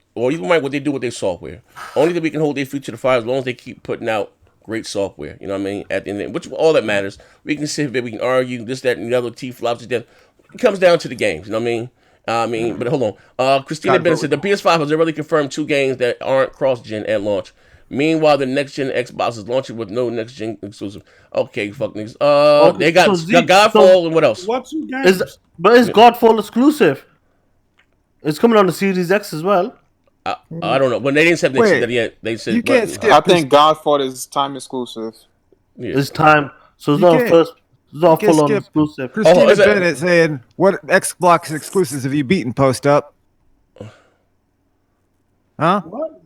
they do with their software. Only that we can hold their feet to the fire as long as they keep putting out great software. You know what I mean? At the end, which all that matters. We can sit here, we can argue this, that, and the other T-flops. It comes down to the games. You know what I mean? But hold on. Christina Bennett said the PS5 has already confirmed 2 games that aren't cross-gen at launch. Meanwhile, the next-gen Xbox is launching with no next-gen exclusive. Okay, fuck niggas. They got Godfall and what else? What 2 games? But is Godfall exclusive? It's coming on the Series X as well. I don't know. When they didn't say that yet, they said. You can't skip. I think Godfall is time exclusive. Yeah. It's time, so it's not first. It's not full on exclusive. Christina Bennett saying, "What Xbox exclusives have you beaten?" Post up. Huh? What?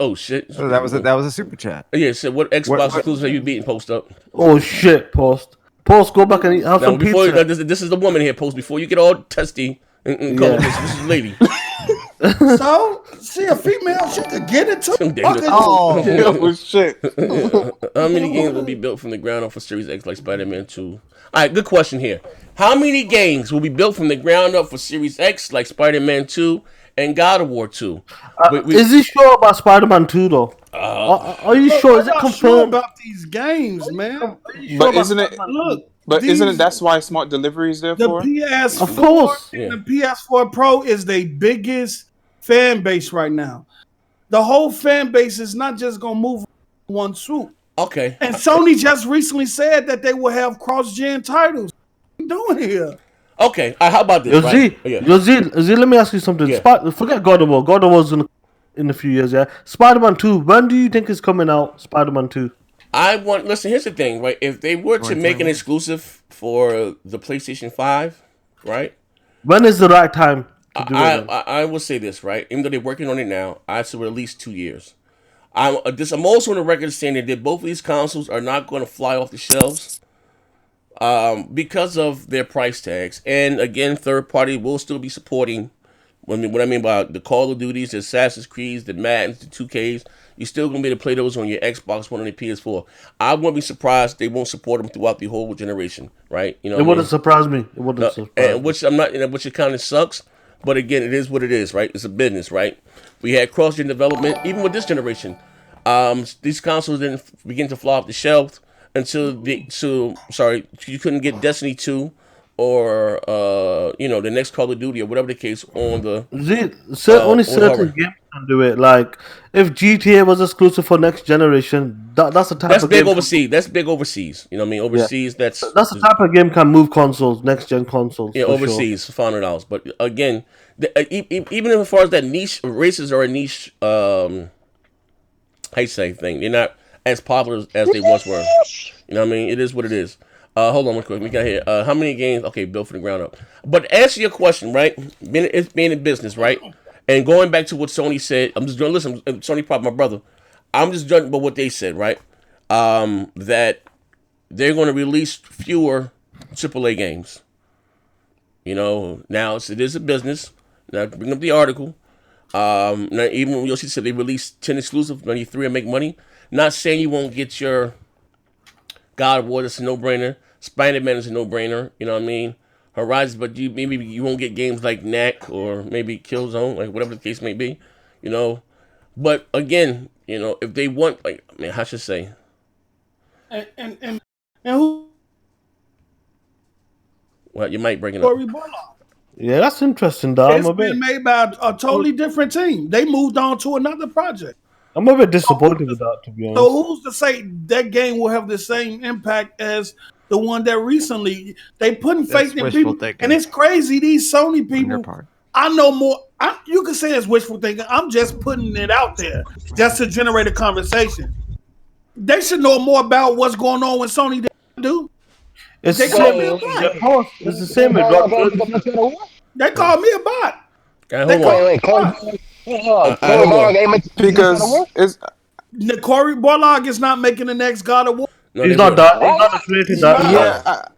Oh shit! Oh, that was a super chat. Yeah, so what Xbox exclusives have you beaten? Post up. Oh shit! Post. Go back and have some pizza. This is the woman here. Post before you get all testy and call this is lady. So, see a female, she could get it too. Oh shit! How many games will be built from the ground up for Series X like Spider-Man 2? All right, good question here. How many games will be built from the ground up for Series X like Spider-Man 2 and God of War 2? Is he sure about Spider-Man 2 though? Are you sure? Is it confirmed? Sure about these games, man. But isn't it? Look. But isn't it? That's why smart delivery is there for. The PS4 of course. And the PS4 Pro is the biggest fan base right now. The whole fan base is not just gonna move one swoop. Okay. And Sony just recently said that they will have cross-gen titles. What are you doing here? Okay. How about this? Z, let me ask you something. Yeah. Forget God of War. God of War's in a few years. Yeah. Spider-Man 2. When do you think is coming out? Spider-Man 2. Listen, here's the thing, right? If they were to make an exclusive for the PlayStation 5, right? When is the right time to do it? I will say this, right? Even though they're working on it now, I say at least 2 years. I'm also on the record saying that both of these consoles are not going to fly off the shelves because of their price tags. And again, third party will still be supporting. What I mean by the Call of Duties, the Assassin's Creeds, the Maddens, the 2Ks, you're still going to be able to play those on your Xbox One and your PS4. I wouldn't be surprised they won't support them throughout the whole generation, right? You know, it wouldn't surprise me. It wouldn't surprise me. Which I'm not, which it kind of sucks. But again, it is what it is, right? It's a business, right? We had cross-gen development, even with this generation. These consoles didn't begin to fly off the shelf until you couldn't get Destiny 2 or the next Call of Duty or whatever the case on the only certain games can do it. Like if GTA was exclusive for next generation, that's the type of big game overseas. That's big overseas. You know what I mean? Overseas, that's the type of game can move consoles, next gen consoles. Yeah, overseas, $500. But again, even as far as that niche, races are a niche. How you say thing? They're not as popular as they once were. You know what I mean? It is what it is. Hold on real quick. We got here. How many games? Okay, built from the ground up. But answer your question, right? It's being in business, right? And going back to what Sony said, I'm just going to listen. Sony probably my brother. I'm just judging by what they said, right? That they're going to release fewer AAA games. You know, now it is a business. Now bring up the article. Now even when Yoshi said they released 10 exclusives, maybe 3 will make money. Not saying you won't get your God of War. That's a no-brainer. Spider-Man is a no-brainer. You know what I mean? Horizon, but maybe you won't get games like Knack or maybe Killzone, like whatever the case may be. You know, but again, you know, if they want, like, I mean, how should I say? And who? Well, you might bring it up. Yeah, that's interesting, dog. It's been made by a totally different team. They moved on to another project. I'm a bit disappointed with that, to be honest. So who's to say that game will have the same impact as the one that recently they putting faith in people? Thinking. And it's crazy. These Sony people, I know more. You can say it's wishful thinking. I'm just putting it out there just to generate a conversation. They should know more about what's going on with Sony than they do. It's the same with Rock. They called me a bot. Because Cory Barlog is not making the next God of War. No, he's not that. He's not creating that.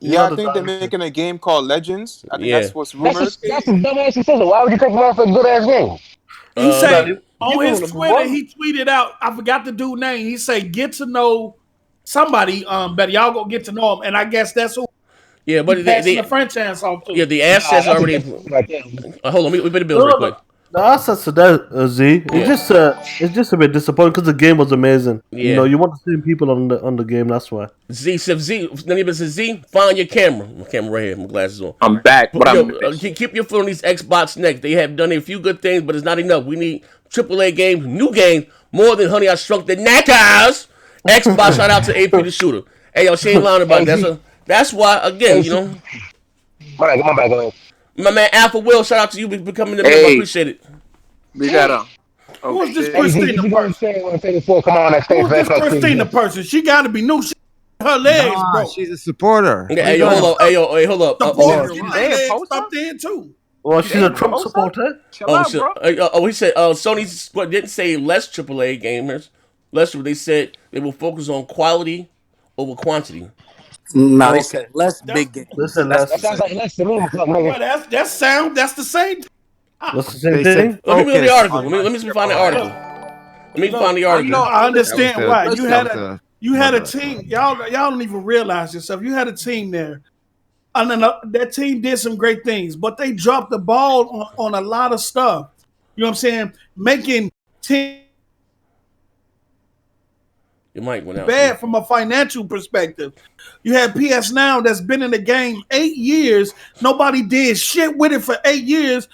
I think they're making a game called Legends. I think that's what's rumored. That's a dumbass decision. Why would you take him out for a good ass game? He said on his Twitter, he tweeted out, I forgot the dude's name. He said, get to know somebody better. Y'all go get to know him. And I guess that's who. Yeah, but the franchise off too. Yeah, the assets already. Hold on, we better build real quick. The assets of that, Z. It's just a bit disappointing because the game was amazing. Yeah. You know, you want to see people on the game. That's why. Z, find your camera. My camera right here. My glasses on. I'm back. Keep your foot on these Xbox next. They have done a few good things, but it's not enough. We need AAA games, new games, more than Honey I Shrunk the Knackers. Xbox, shout out to AP the Shooter. Hey, yo, she ain't lying about it. That's why, again, you know. My bad, go ahead. My man Alpha Will, shout out to you for becoming the member. I appreciate it. We got Who is this Hey, Christina you person? say when Phase 4 come on that stage Who for is this Xbox Christina Series? person? She got to be new. Her legs, Nah, bro. she's a supporter. Yeah, hey, yo, hold up. Hey, hold up. Supporter. She legs up there too. Well, she's a Trump supporter. He said Sony didn't say less AAA gamers. They said they will focus on quality over quantity. No, they said less big games. Listen, that sounds like less to me. Well, that's that's the same. That's the same thing. Let me read the article. Let me find the article. Let me find the article. I understand why you had a the team. Y'all don't even realize yourself. You had a team there, and then that team did some great things, but they dropped the ball on a lot of stuff. You know what I'm saying? Making team Your mic went out. Bad from a financial perspective. You had PS Now that's been in the game 8 years. Nobody did shit with it for 8 years.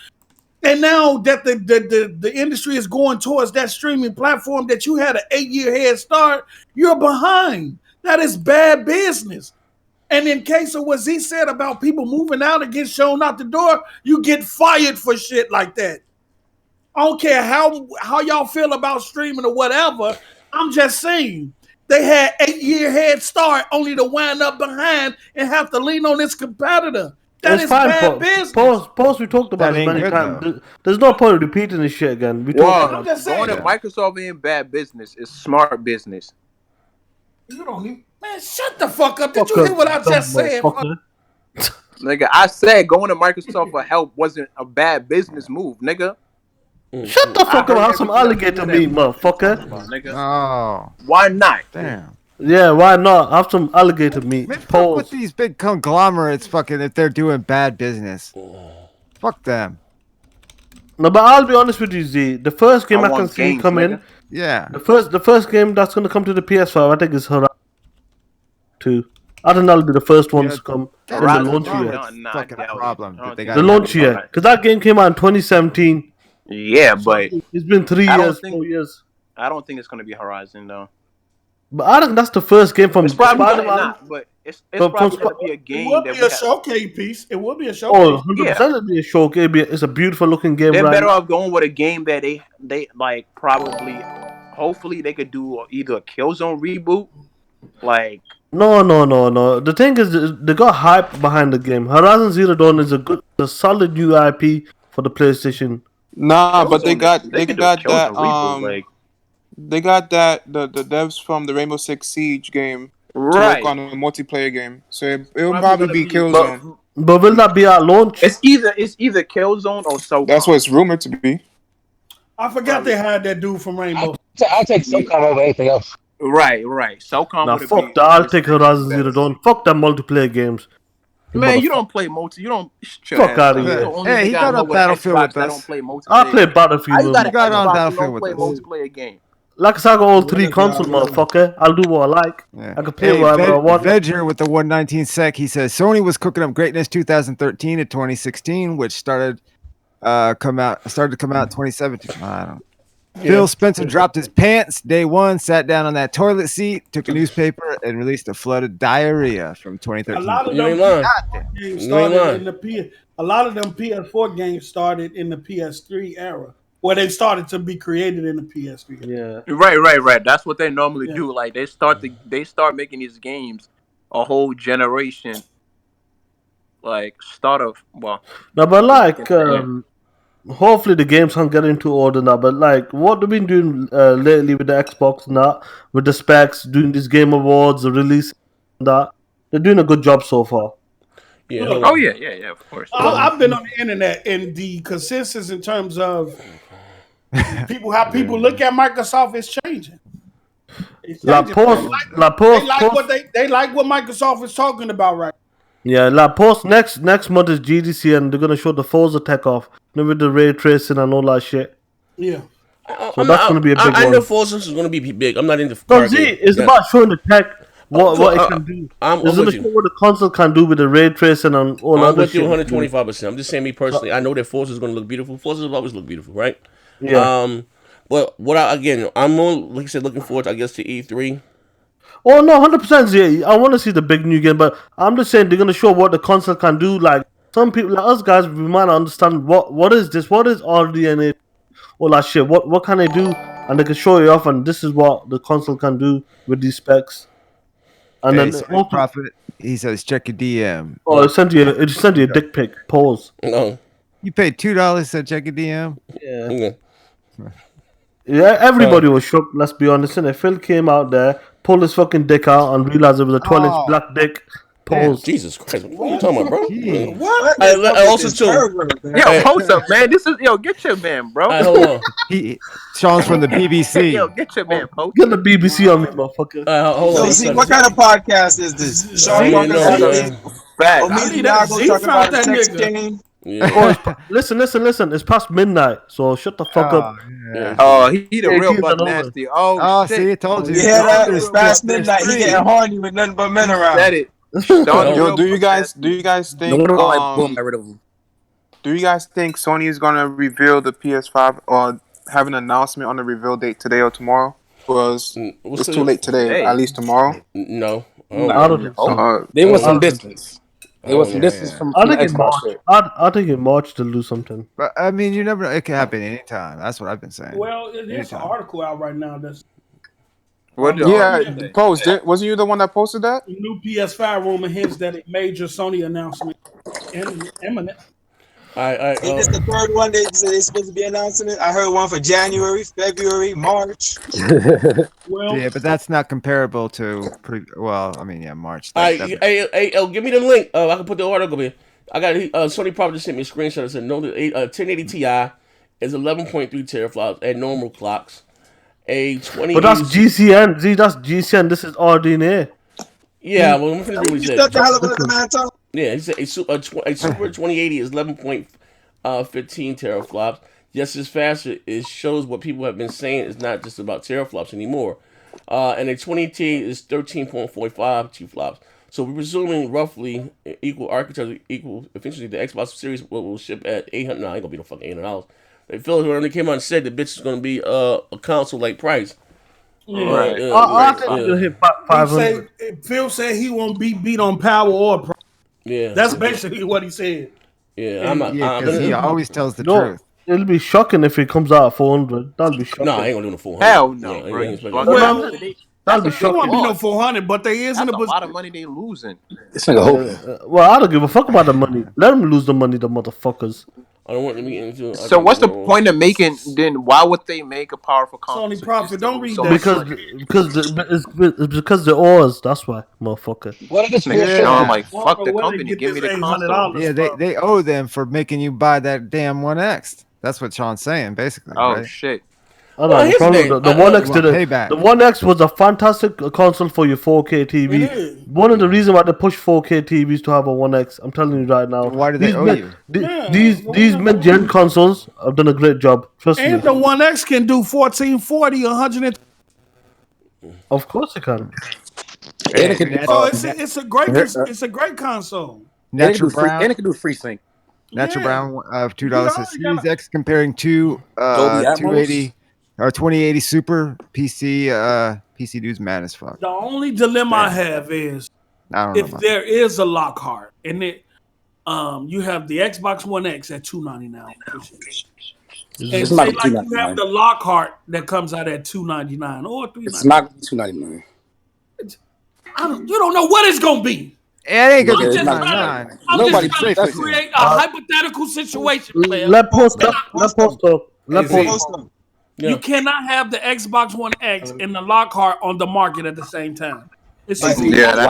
And now that the industry is going towards that streaming platform that you had an 8-year head start, you're behind. That is bad business. And in case of what Z said about people moving out and getting shown out the door, you get fired for shit like that. I don't care how y'all feel about streaming or whatever. I'm just saying they had 8-year head start only to wind up behind and have to lean on this competitor. That is bad business. Pause. We talked about this many times. There's no point in repeating this shit again. Going to Microsoft ain't bad business. It's smart business. You don't even, man. Shut the fuck up. Did you hear what I just said? Nigga, I said going to Microsoft for help wasn't a bad business move, nigga. Shut the fuck up! Have some alligator meat, motherfucker. Oh, why not? Damn. Yeah, why not? Have some alligator meat. Fuck with these big conglomerates, fucking, if they're doing bad business. Fuck them. No, but I'll be honest with you, Z. The first game I can see coming, yeah. The first game that's gonna come to the PS5, I think is Horizon 2. I think that'll be the first one to come in the launch year. Fucking problem. The launch year, because that game came out in 2017. Yeah, but it's been 4 years. I don't think it's gonna be Horizon though. But I think that's the first game from Spider-Man. Not, but it's probably gonna be a game. It will be a showcase piece. It will be a showcase. Oh, 100% it'll be a showcase. It's a beautiful looking game. They're better off going with a game that they like probably. Hopefully, they could do either a Killzone reboot, like. No. The thing is, they got hype behind the game. Horizon Zero Dawn is a solid new IP for the PlayStation. Nah, but they got that. Reboot, they got that the devs from the Rainbow Six Siege game to right work on a multiplayer game. So it will probably be Killzone. But will that be at launch? It's either Killzone or SOCOM. That's what it's rumored to be. I forgot they hired that dude from Rainbow. I'll take SOCOM over anything else. Right. SOCOM. Nah, fuck that. I'll take Horizon Zero Dawn. Fuck that multiplayer games. Man, you don't play multi. You don't. Fuck out of here. Hey, he got on Battlefield with us. Don't play multiplayer. I play Battlefield. You got on Battlefield with us. us. Multiplayer game. Like I said, I got all 3 consoles, motherfucker. I'll do what I like. Yeah. I can play whatever I want. Vedger with the 119 sec, he says Sony was cooking up greatness 2013 to 2016, which started to come out 2017. I don't know. Yeah. Phil Spencer dropped his pants day one, sat down on that toilet seat, took a newspaper, and released a flood of diarrhea from 2013. A lot of them games started in the a lot of them PS4 games started in the PS3 era, where they started to be created in the PS3. Yeah. Right. That's what they normally do. Like they start making these games a whole generation. Like no, but like hopefully the games can't get into order now. But like what they've been doing lately with the Xbox and that, with the specs, doing these Game Awards, the release, and that they're doing a good job so far. Yeah. Oh yeah, of course. I've been on the internet, and the consensus in terms of how people look at Microsoft is changing. They like what Microsoft is talking about right now. Yeah, like post next month is GDC, and they're gonna show the Forza tech off, with the ray tracing and all that shit. Yeah. So that's gonna be a big one. I know Forza is gonna be big. I'm not into. It's about showing the tech. What it can do. It's gonna show what the console can do with the ray tracing and all that. I'm with you 125%. I'm just saying, me personally, I know that Forza is gonna look beautiful. Forza will always look beautiful, right? Yeah. But I'm more, like I said, looking forward, I guess, to E3. Oh no, 100%. Yeah, I want to see the big new game, but I'm just saying they're gonna show what the console can do. Like some people, like us guys, we might not understand what is this, what is RDNA, all that shit. What can they do? And they can show you off, and this is what the console can do with these specs. And hey, then so Prophet, he says check your DM. Oh, it sent you a dick pic. Pause. No. You paid $2 to check a DM. Yeah. Yeah, everybody was shocked. Let's be honest. And Phil came out there, pulled his fucking dick out, and realized it was a 12-inch black dick. Pause. Jesus Christ! What are you talking about, bro? What? I also too. Yo, post up, man. This is get your man, bro. Hold on. Sean's from the BBC. Yo, get your man, post. Get the BBC on me, motherfucker. Hold on. See, what kind of podcast is this? Sean Walker talking about sex game. Yeah. Listen. It's past midnight, so shut the fuck up. Yeah. Oh, he the real buck nasty. Oh, see, I told you. Yeah, that is past midnight. He getting horny with nothing but men around. Said it. Yo, do you guys think? Do you guys think Sony is gonna reveal the PS5 or have an announcement on the reveal date today or tomorrow? Because it's too late today. At least tomorrow. No. I don't think so. They want some distance. They want some distance from I think in Xbox March. shit. I think in March they'll do something. But I mean, you never know. It can happen anytime. That's what I've been saying. Well, there's an article out right now that's post. Wasn't you the one that posted that? new PS5 rumor hints that a major Sony announcement imminent. Is this the third one they're supposed to be announcing it? I heard one for January, February, March. Yeah, but that's not comparable to March. Hey, give me the link. I can put the article in. I got Sony probably just sent me a screenshot that said no, the 1080 Ti is 11.3 teraflops at normal clocks. A 20. But that's GCN. See, that's GCN. This is RDNA. Yeah, well, I'm finna read what he said. Shut the hell up with the man talk. Yeah, he said a Super 2080 is 11.15 teraflops. Just as faster, it shows what people have been saying is not just about teraflops anymore. And a 20T is 13.45 teraflops. So we're presuming roughly equal architecture, equal efficiency. The Xbox Series will ship at $800. No, ain't gonna be no fucking $800. They Phil when they came out and said the bitch is gonna be a console like price. Yeah. Right. I think he'll hit 500. Phil said he won't be beat on power or price. Yeah, that's basically what he said. Yeah, I'm not. Because he always tells the No, truth. It'll be shocking if it comes out at 400. That'll be shocking. No, I ain't gonna do no 400. Hell no, Yeah, bro. well, that'll be There shocking. won't be no 400, but they is in That's the a lot of money they losing. Well, I don't give a fuck about the money. Let them lose the money, the motherfuckers. I don't want to be into. So what's the point of making? Then why would they make a powerful console? Sony Prophet, don't read So that. It's because they're ours. That's why, motherfucker. What is this? I'm like, fuck the company. Give me the console. Yeah, they owe them for making you buy that damn 1X. That's what Sean's saying, basically. Oh right? shit. I know, the One X did it. Payback. The One X was a fantastic console for your 4K TV. One of the reasons why they push 4K TVs to have a One X, I'm telling you right now. Why do they owe you? These mid-gen consoles have done a great job. Trust me. And the One X can do 1440, 100. Of course it can. It's a great console. Natural Brown. And it can do FreeSync. Natural Brown of $2 says Series X comparing to Dolby Atmos? 280 or 2080 Super PC. PC dude's mad as fuck. The only dilemma I have is if there is a Lockhart and it, you have the Xbox One X at $299. And say like you have the Lockhart that comes out at $299 or $399. It's not $299. You don't know what it's gonna be. It ain't gonna be $299. I'm Nobody just trying to create a hypothetical situation, player. Let post up. You cannot have the Xbox One X and the Lockhart on the market at the same time. Why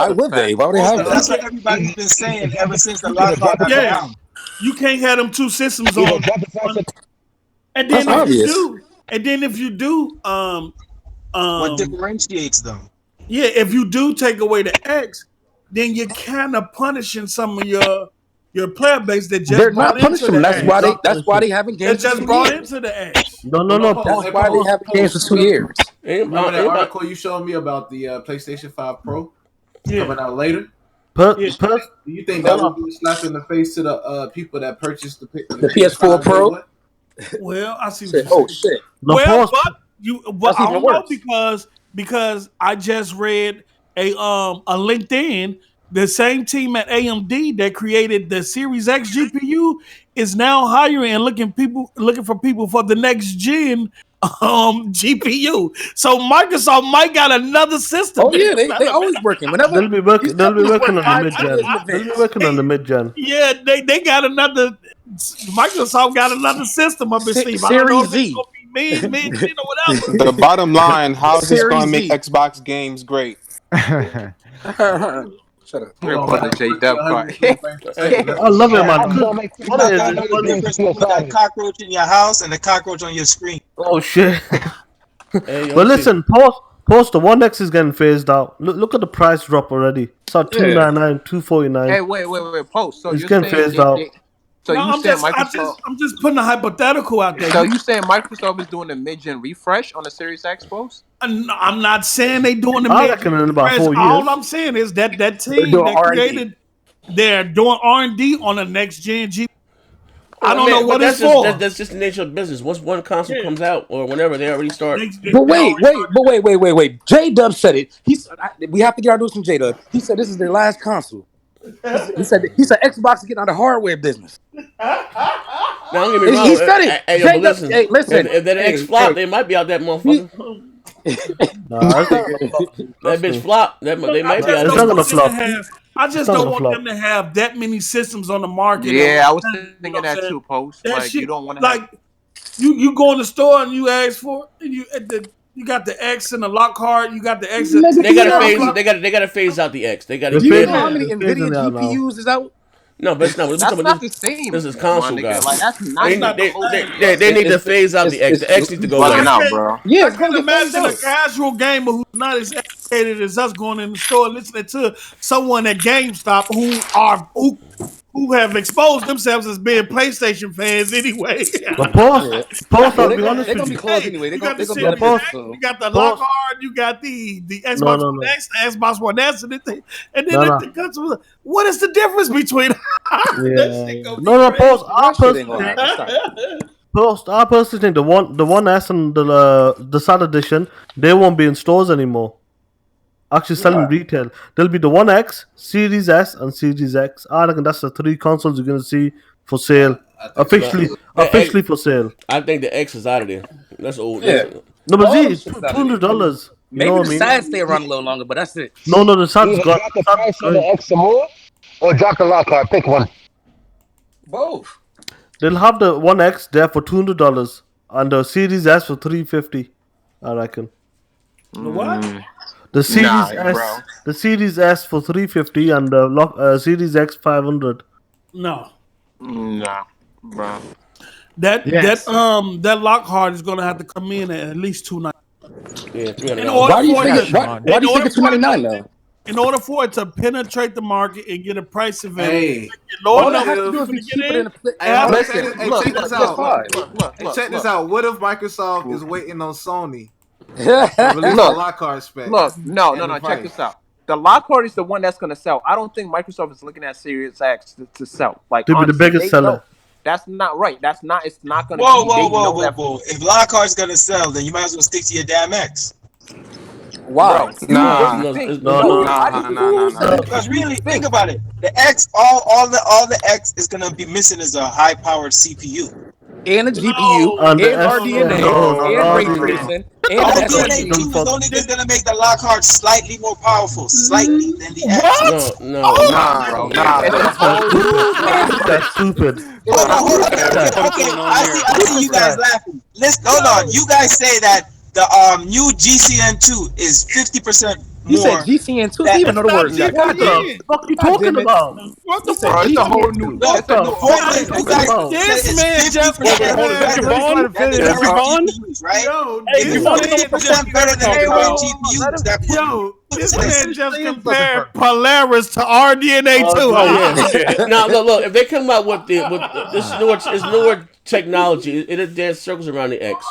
would they? Why would they have that? That's what everybody's been saying ever since the Lockhart got out. You can't have them two systems on. And then if you do, what differentiates them? Yeah, if you do take away the X, then you're kind of punishing some of your player base that just They're not punishing them. That's why they haven't games. They just brought into the X. No. That's why they haven't games for 2 years. Remember that article you showed me about the PlayStation 5 Pro coming out later? Do you think that would be a slap in the face to the people that purchased the PS4 Pro? Well, I see. Oh shit! Well, but I don't know because I just read a LinkedIn the same team at AMD that created the Series X GPU is now hiring and looking for people for the next gen GPU. So Microsoft might got another system. Oh yeah, they always working. Whenever they'll be working on the mid gen. They'll be working on the mid gen. Yeah, they got another. Microsoft got another system up its sleeve. I don't know Series if it's Z. gonna be mid gen or whatever. The bottom line, how is this Series going to make Z. Xbox games great? Shut up. We're gonna put the J Dub card. I love it, man. That cockroach in your house and the cockroach on your screen. Oh shit! Hey, But listen, post the One X is getting phased out. Look at the price drop already. It's at $299, $249. Hey, wait, post. So it's you're getting saying phased out. I'm just putting a hypothetical out there. So you saying Microsoft is doing a mid-gen refresh on the Series X, post? I'm not saying they doing the I reckon in about 4 years. All I'm saying is that team that created, they're doing R&D on the next gen GPU. I don't know what it's for. That's just the nature of business. Once one console comes out or whenever they already start. But wait. J Dub said it. We have to get our news from J Dub. He said this is their last console. He said Xbox is getting out of the hardware business. Now don't get me wrong. He said it. Hey, but listen. If that X flop, they might be out that motherfucker. That bitch flop. They might be out. It's not gonna flop. I just don't want them to have that many systems on the market. Yeah, I was thinking that too, post. That like shit, you don't want to. Like you go in the store and you ask for and you got the X and the Lockhart. You got the X. They gotta phase out the X. They gotta. Do you know how many NVIDIA GPUs is out? No, but it's not. That's not the same. This is console, guys. Like that's not. They need to phase out the X. The X needs to go away now, bro. Yeah, I can imagine a casual gamer who's not as educated as us going in the store listening to someone at GameStop who have exposed themselves as being PlayStation fans anyway. But post, I'll be honest They're with gonna be you. closed anyway. They're gonna be you got the Lockhart, you got the Xbox One X, the Xbox One S, and then the customer. What is the difference between? Post. I personally think the One S and the SAT edition, they won't be in stores anymore. Actually selling retail. There'll be the One X, Series S, and Series X. I reckon that's the 3 consoles you're gonna see for sale. Officially for sale. I think the X is out of there. That's old. Yeah. No, but it's $200. Maybe the SAT stay around a little longer, but that's it. No, the SAT's got Drop the price on the X some more, or drop the Lockhart. Pick one. Both. They'll have the One X there for $200 and the Series S for $350. I reckon. What? The Series S for $350 and the Series X $500. No. Nah, bro. That Lockhart is gonna have to come in at least $299. Yeah, $300. Why do you think it's $299 now? In order for it to penetrate the market and get a price advantage, check this out. What if Microsoft is waiting on Sony? Release a Lockhart spec. No. Check this out. The Lockhart is the one that's gonna sell. I don't think Microsoft is looking at Series X to sell. Like to be the biggest seller. That's not right. It's not gonna. Whoa! If Lockhart's gonna sell, then you might as well stick to your damn X. Wow. No. Because really, think about it. The X, all the X is gonna be missing is a high-powered CPU. And a GPU, and RDNA, and ray tracing, and RDNA 2 is only just gonna make the Lockhart slightly more powerful, slightly than the X. That's stupid. Hold on. Okay, I see you guys laughing. Hold on. You guys say that the new GCN2 is 50% more. You said GCN2? You even know the words. What the fuck are you talking about? What the fuck? It's a whole new. This man just this man just compared Polaris to RDNA 2. Now look, if they come out with this newer technology, it'll dance circles around the X.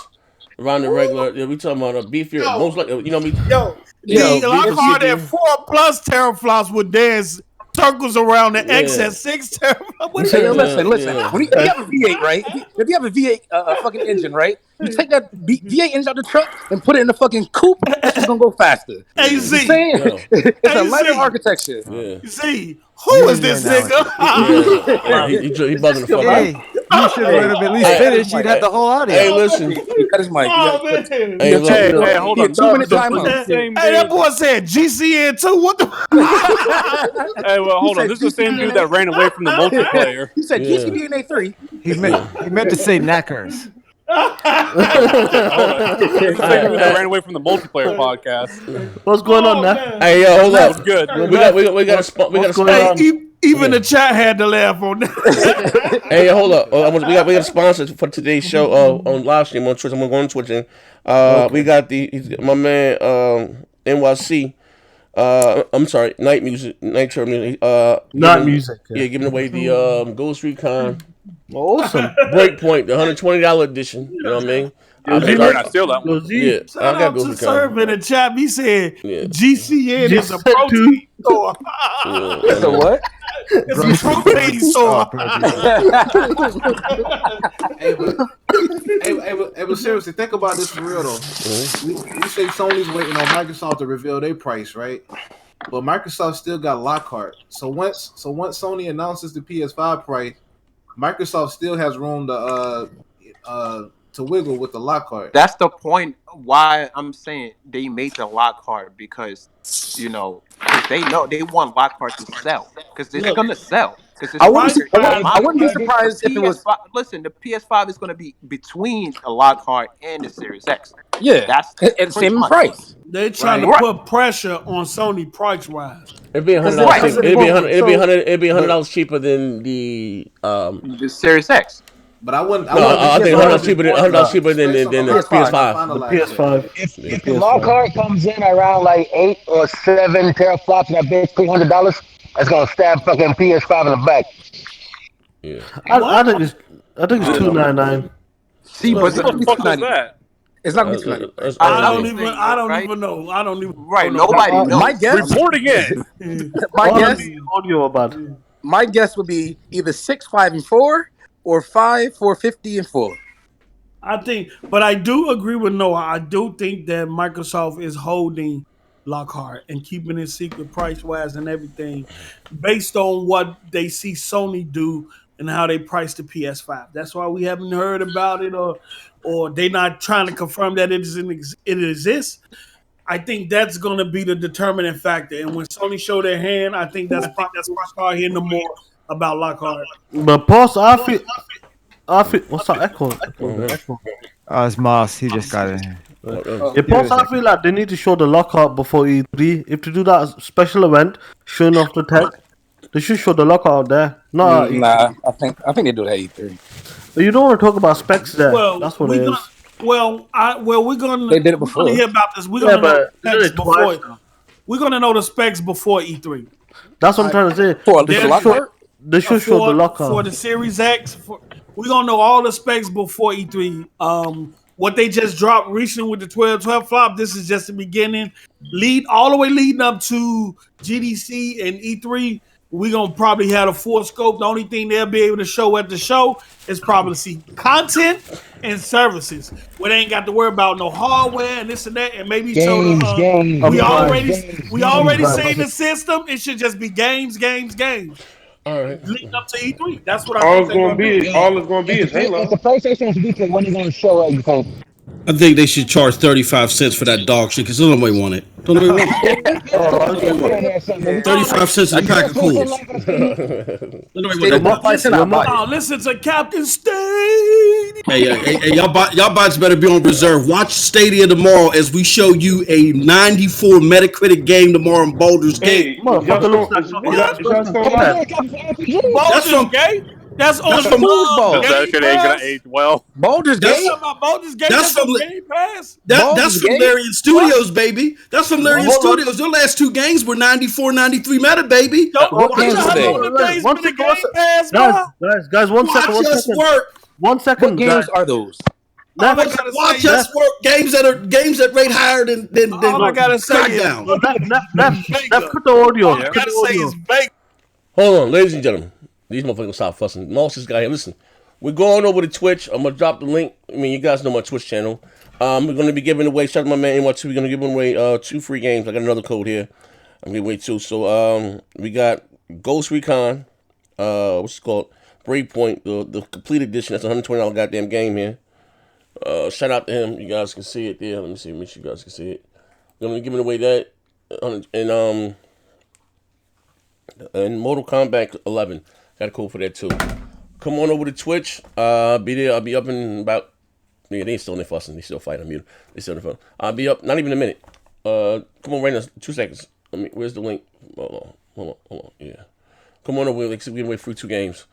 Around the regular, we talking about a beefier. Most likely, the Lockhart at 4+ teraflops would dance circles around the X at 6 terabytes. Hey, listen. When you have a V8, right? If you have a V8 fucking engine, right? You take that V8 engine out the truck and put it in the fucking coupe. That shit's gonna go faster. AZ, you saying? It's a lighter architecture. Z, who is this nigga? He bugging the fuck Hey, you should have let him at least finish. You'd have the whole audio. Hey, listen. He cut his mic. Hey, hold on. 2-minute timeout. Hey, that boy said GCN 2. What the? Hey, well, hold on. This is the same dude that ran away from the multiplayer. He said GCDNA 3. He meant to say knackers. This is the same dude that ran away from the multiplayer podcast. What's going on now? Hey, yo, hold That up. was good. We got a sponsor. Even the chat had to laugh on that. Hey, hold up. We got a sponsor for today's show on live stream on Twitch. I'm gonna go on Twitch and we got my man NYC. I'm sorry, Night Music. Night Music. Yeah, giving away the Ghost Recon. Awesome. Breakpoint, the $120 edition. You know what I mean? I better not steal that one. Yeah, Shout out to Serve in the chat. He said GCN is a protein store. It's a what? It's a protein store. But seriously, think about this for real though. We say Sony's waiting on Microsoft to reveal their price, right? But Microsoft still got Lockhart. So once Sony announces the PS5 price, Microsoft still has room to wiggle with the Lockhart. That's the point why I'm saying they made the Lockhart, because they know they want Lockhart to sell, because it's gonna sell. I wouldn't be surprised if it was. Listen, the PS5 is gonna be between the Lockhart and the Series X. Yeah, that's it's same price. They're trying to put pressure on Sony price wise. It'd be $100 cheaper. It'd be $100 cheaper than the Series X. But I think $100 cheaper than the PS5. If the Lockhart comes in around like 8 or 7 teraflops and I bet $300, that's gonna stab fucking PS5 in the back. Yeah, I think it's $299. See, but it's not gonna be $299. It's not gonna be $299. I don't even know. Right, nobody knows. My guess. Report again. My guess would be either 6, 5, and 4. Or 5, 450, and 4. But I do agree with Noah. I do think that Microsoft is holding Lockhart and keeping it secret price wise and everything based on what they see Sony do and how they price the PS5. That's why we haven't heard about it, or they're not trying to confirm that it exists. I think that's going to be the determining factor. And when Sony show their hand, I think that's why I start hearing more about Lockhart. But Post, I feel. What's that echo? It's Moss. He just got in here. Post, I feel like they need to show the Lockhart before E3. If to do that special event, showing off the tech, they should show the Lockhart there. Nah, I think they do that at E3. But you don't want to talk about specs there. Well, that's what it is. We're gonna. They did it before. Hear about this. We're gonna know the specs before. We're gonna know the specs before E3. That's what I'm trying to say. They should show the Lockhart for the Series X. We're gonna know all the specs before E3. What they just dropped recently with the 12TFLOPS. This is just the beginning. All the way leading up to GDC and E3. We're going to probably have a full scope. The only thing they'll be able to show at the show is probably see content and services. Where they ain't got to worry about no hardware and this and that. And maybe show the we already seen the system. It should just be games. All right. Leading up to E3. That's what all it's going to be. All it's going to be is Halo. If the PlayStation is weak, when are you going to show everything? I think they should charge 35 cents for that dog shit because nobody want it. Don't nobody want it. 35 cents a pack of cools. Listen to Captain State. Hey, y'all bots better be on reserve. Watch Stadia tomorrow as we show you a 94 Metacritic game tomorrow in Baldur's Gate. Baldur's Gate? That's on football. That shit ain't gonna age well. Baldur's Gate. That's from Larian Studios, baby. That's from Larian Studios. Their last 2 games were 94, 93 meta, baby. Guys, 1 second. Watch us work. 1 second. What games are those? Watch us work. Games that rate higher than all I gotta say is put the audio. I gotta say it's baked. Hold on, ladies and gentlemen. These motherfuckers gonna stop fussing. Moss, this guy here. Listen, we're going over to Twitch. I'm gonna drop the link. I mean, you guys know my Twitch channel. We're gonna be giving away. Shout out to my man NY2. We're gonna give away 2 free games. I got another code here. I'm giving away 2. So we got Ghost Recon. What's it called? Breakpoint, the complete edition. That's a $120 goddamn game here. Shout out to him. You guys can see it there. Let me see. Make sure you guys can see it. We're gonna be giving away that. And Mortal Kombat 11. Got a code for that too. Come on over to Twitch. Be there. I'll be up in about. Yeah, they ain't still in there fussing. They still fighting. I'm mute. They still in the phone. I'll be up. Not even a minute. Come on right now. 2 seconds. Where's the link? Hold on. Yeah. Come on over. Let's give away free 2 games.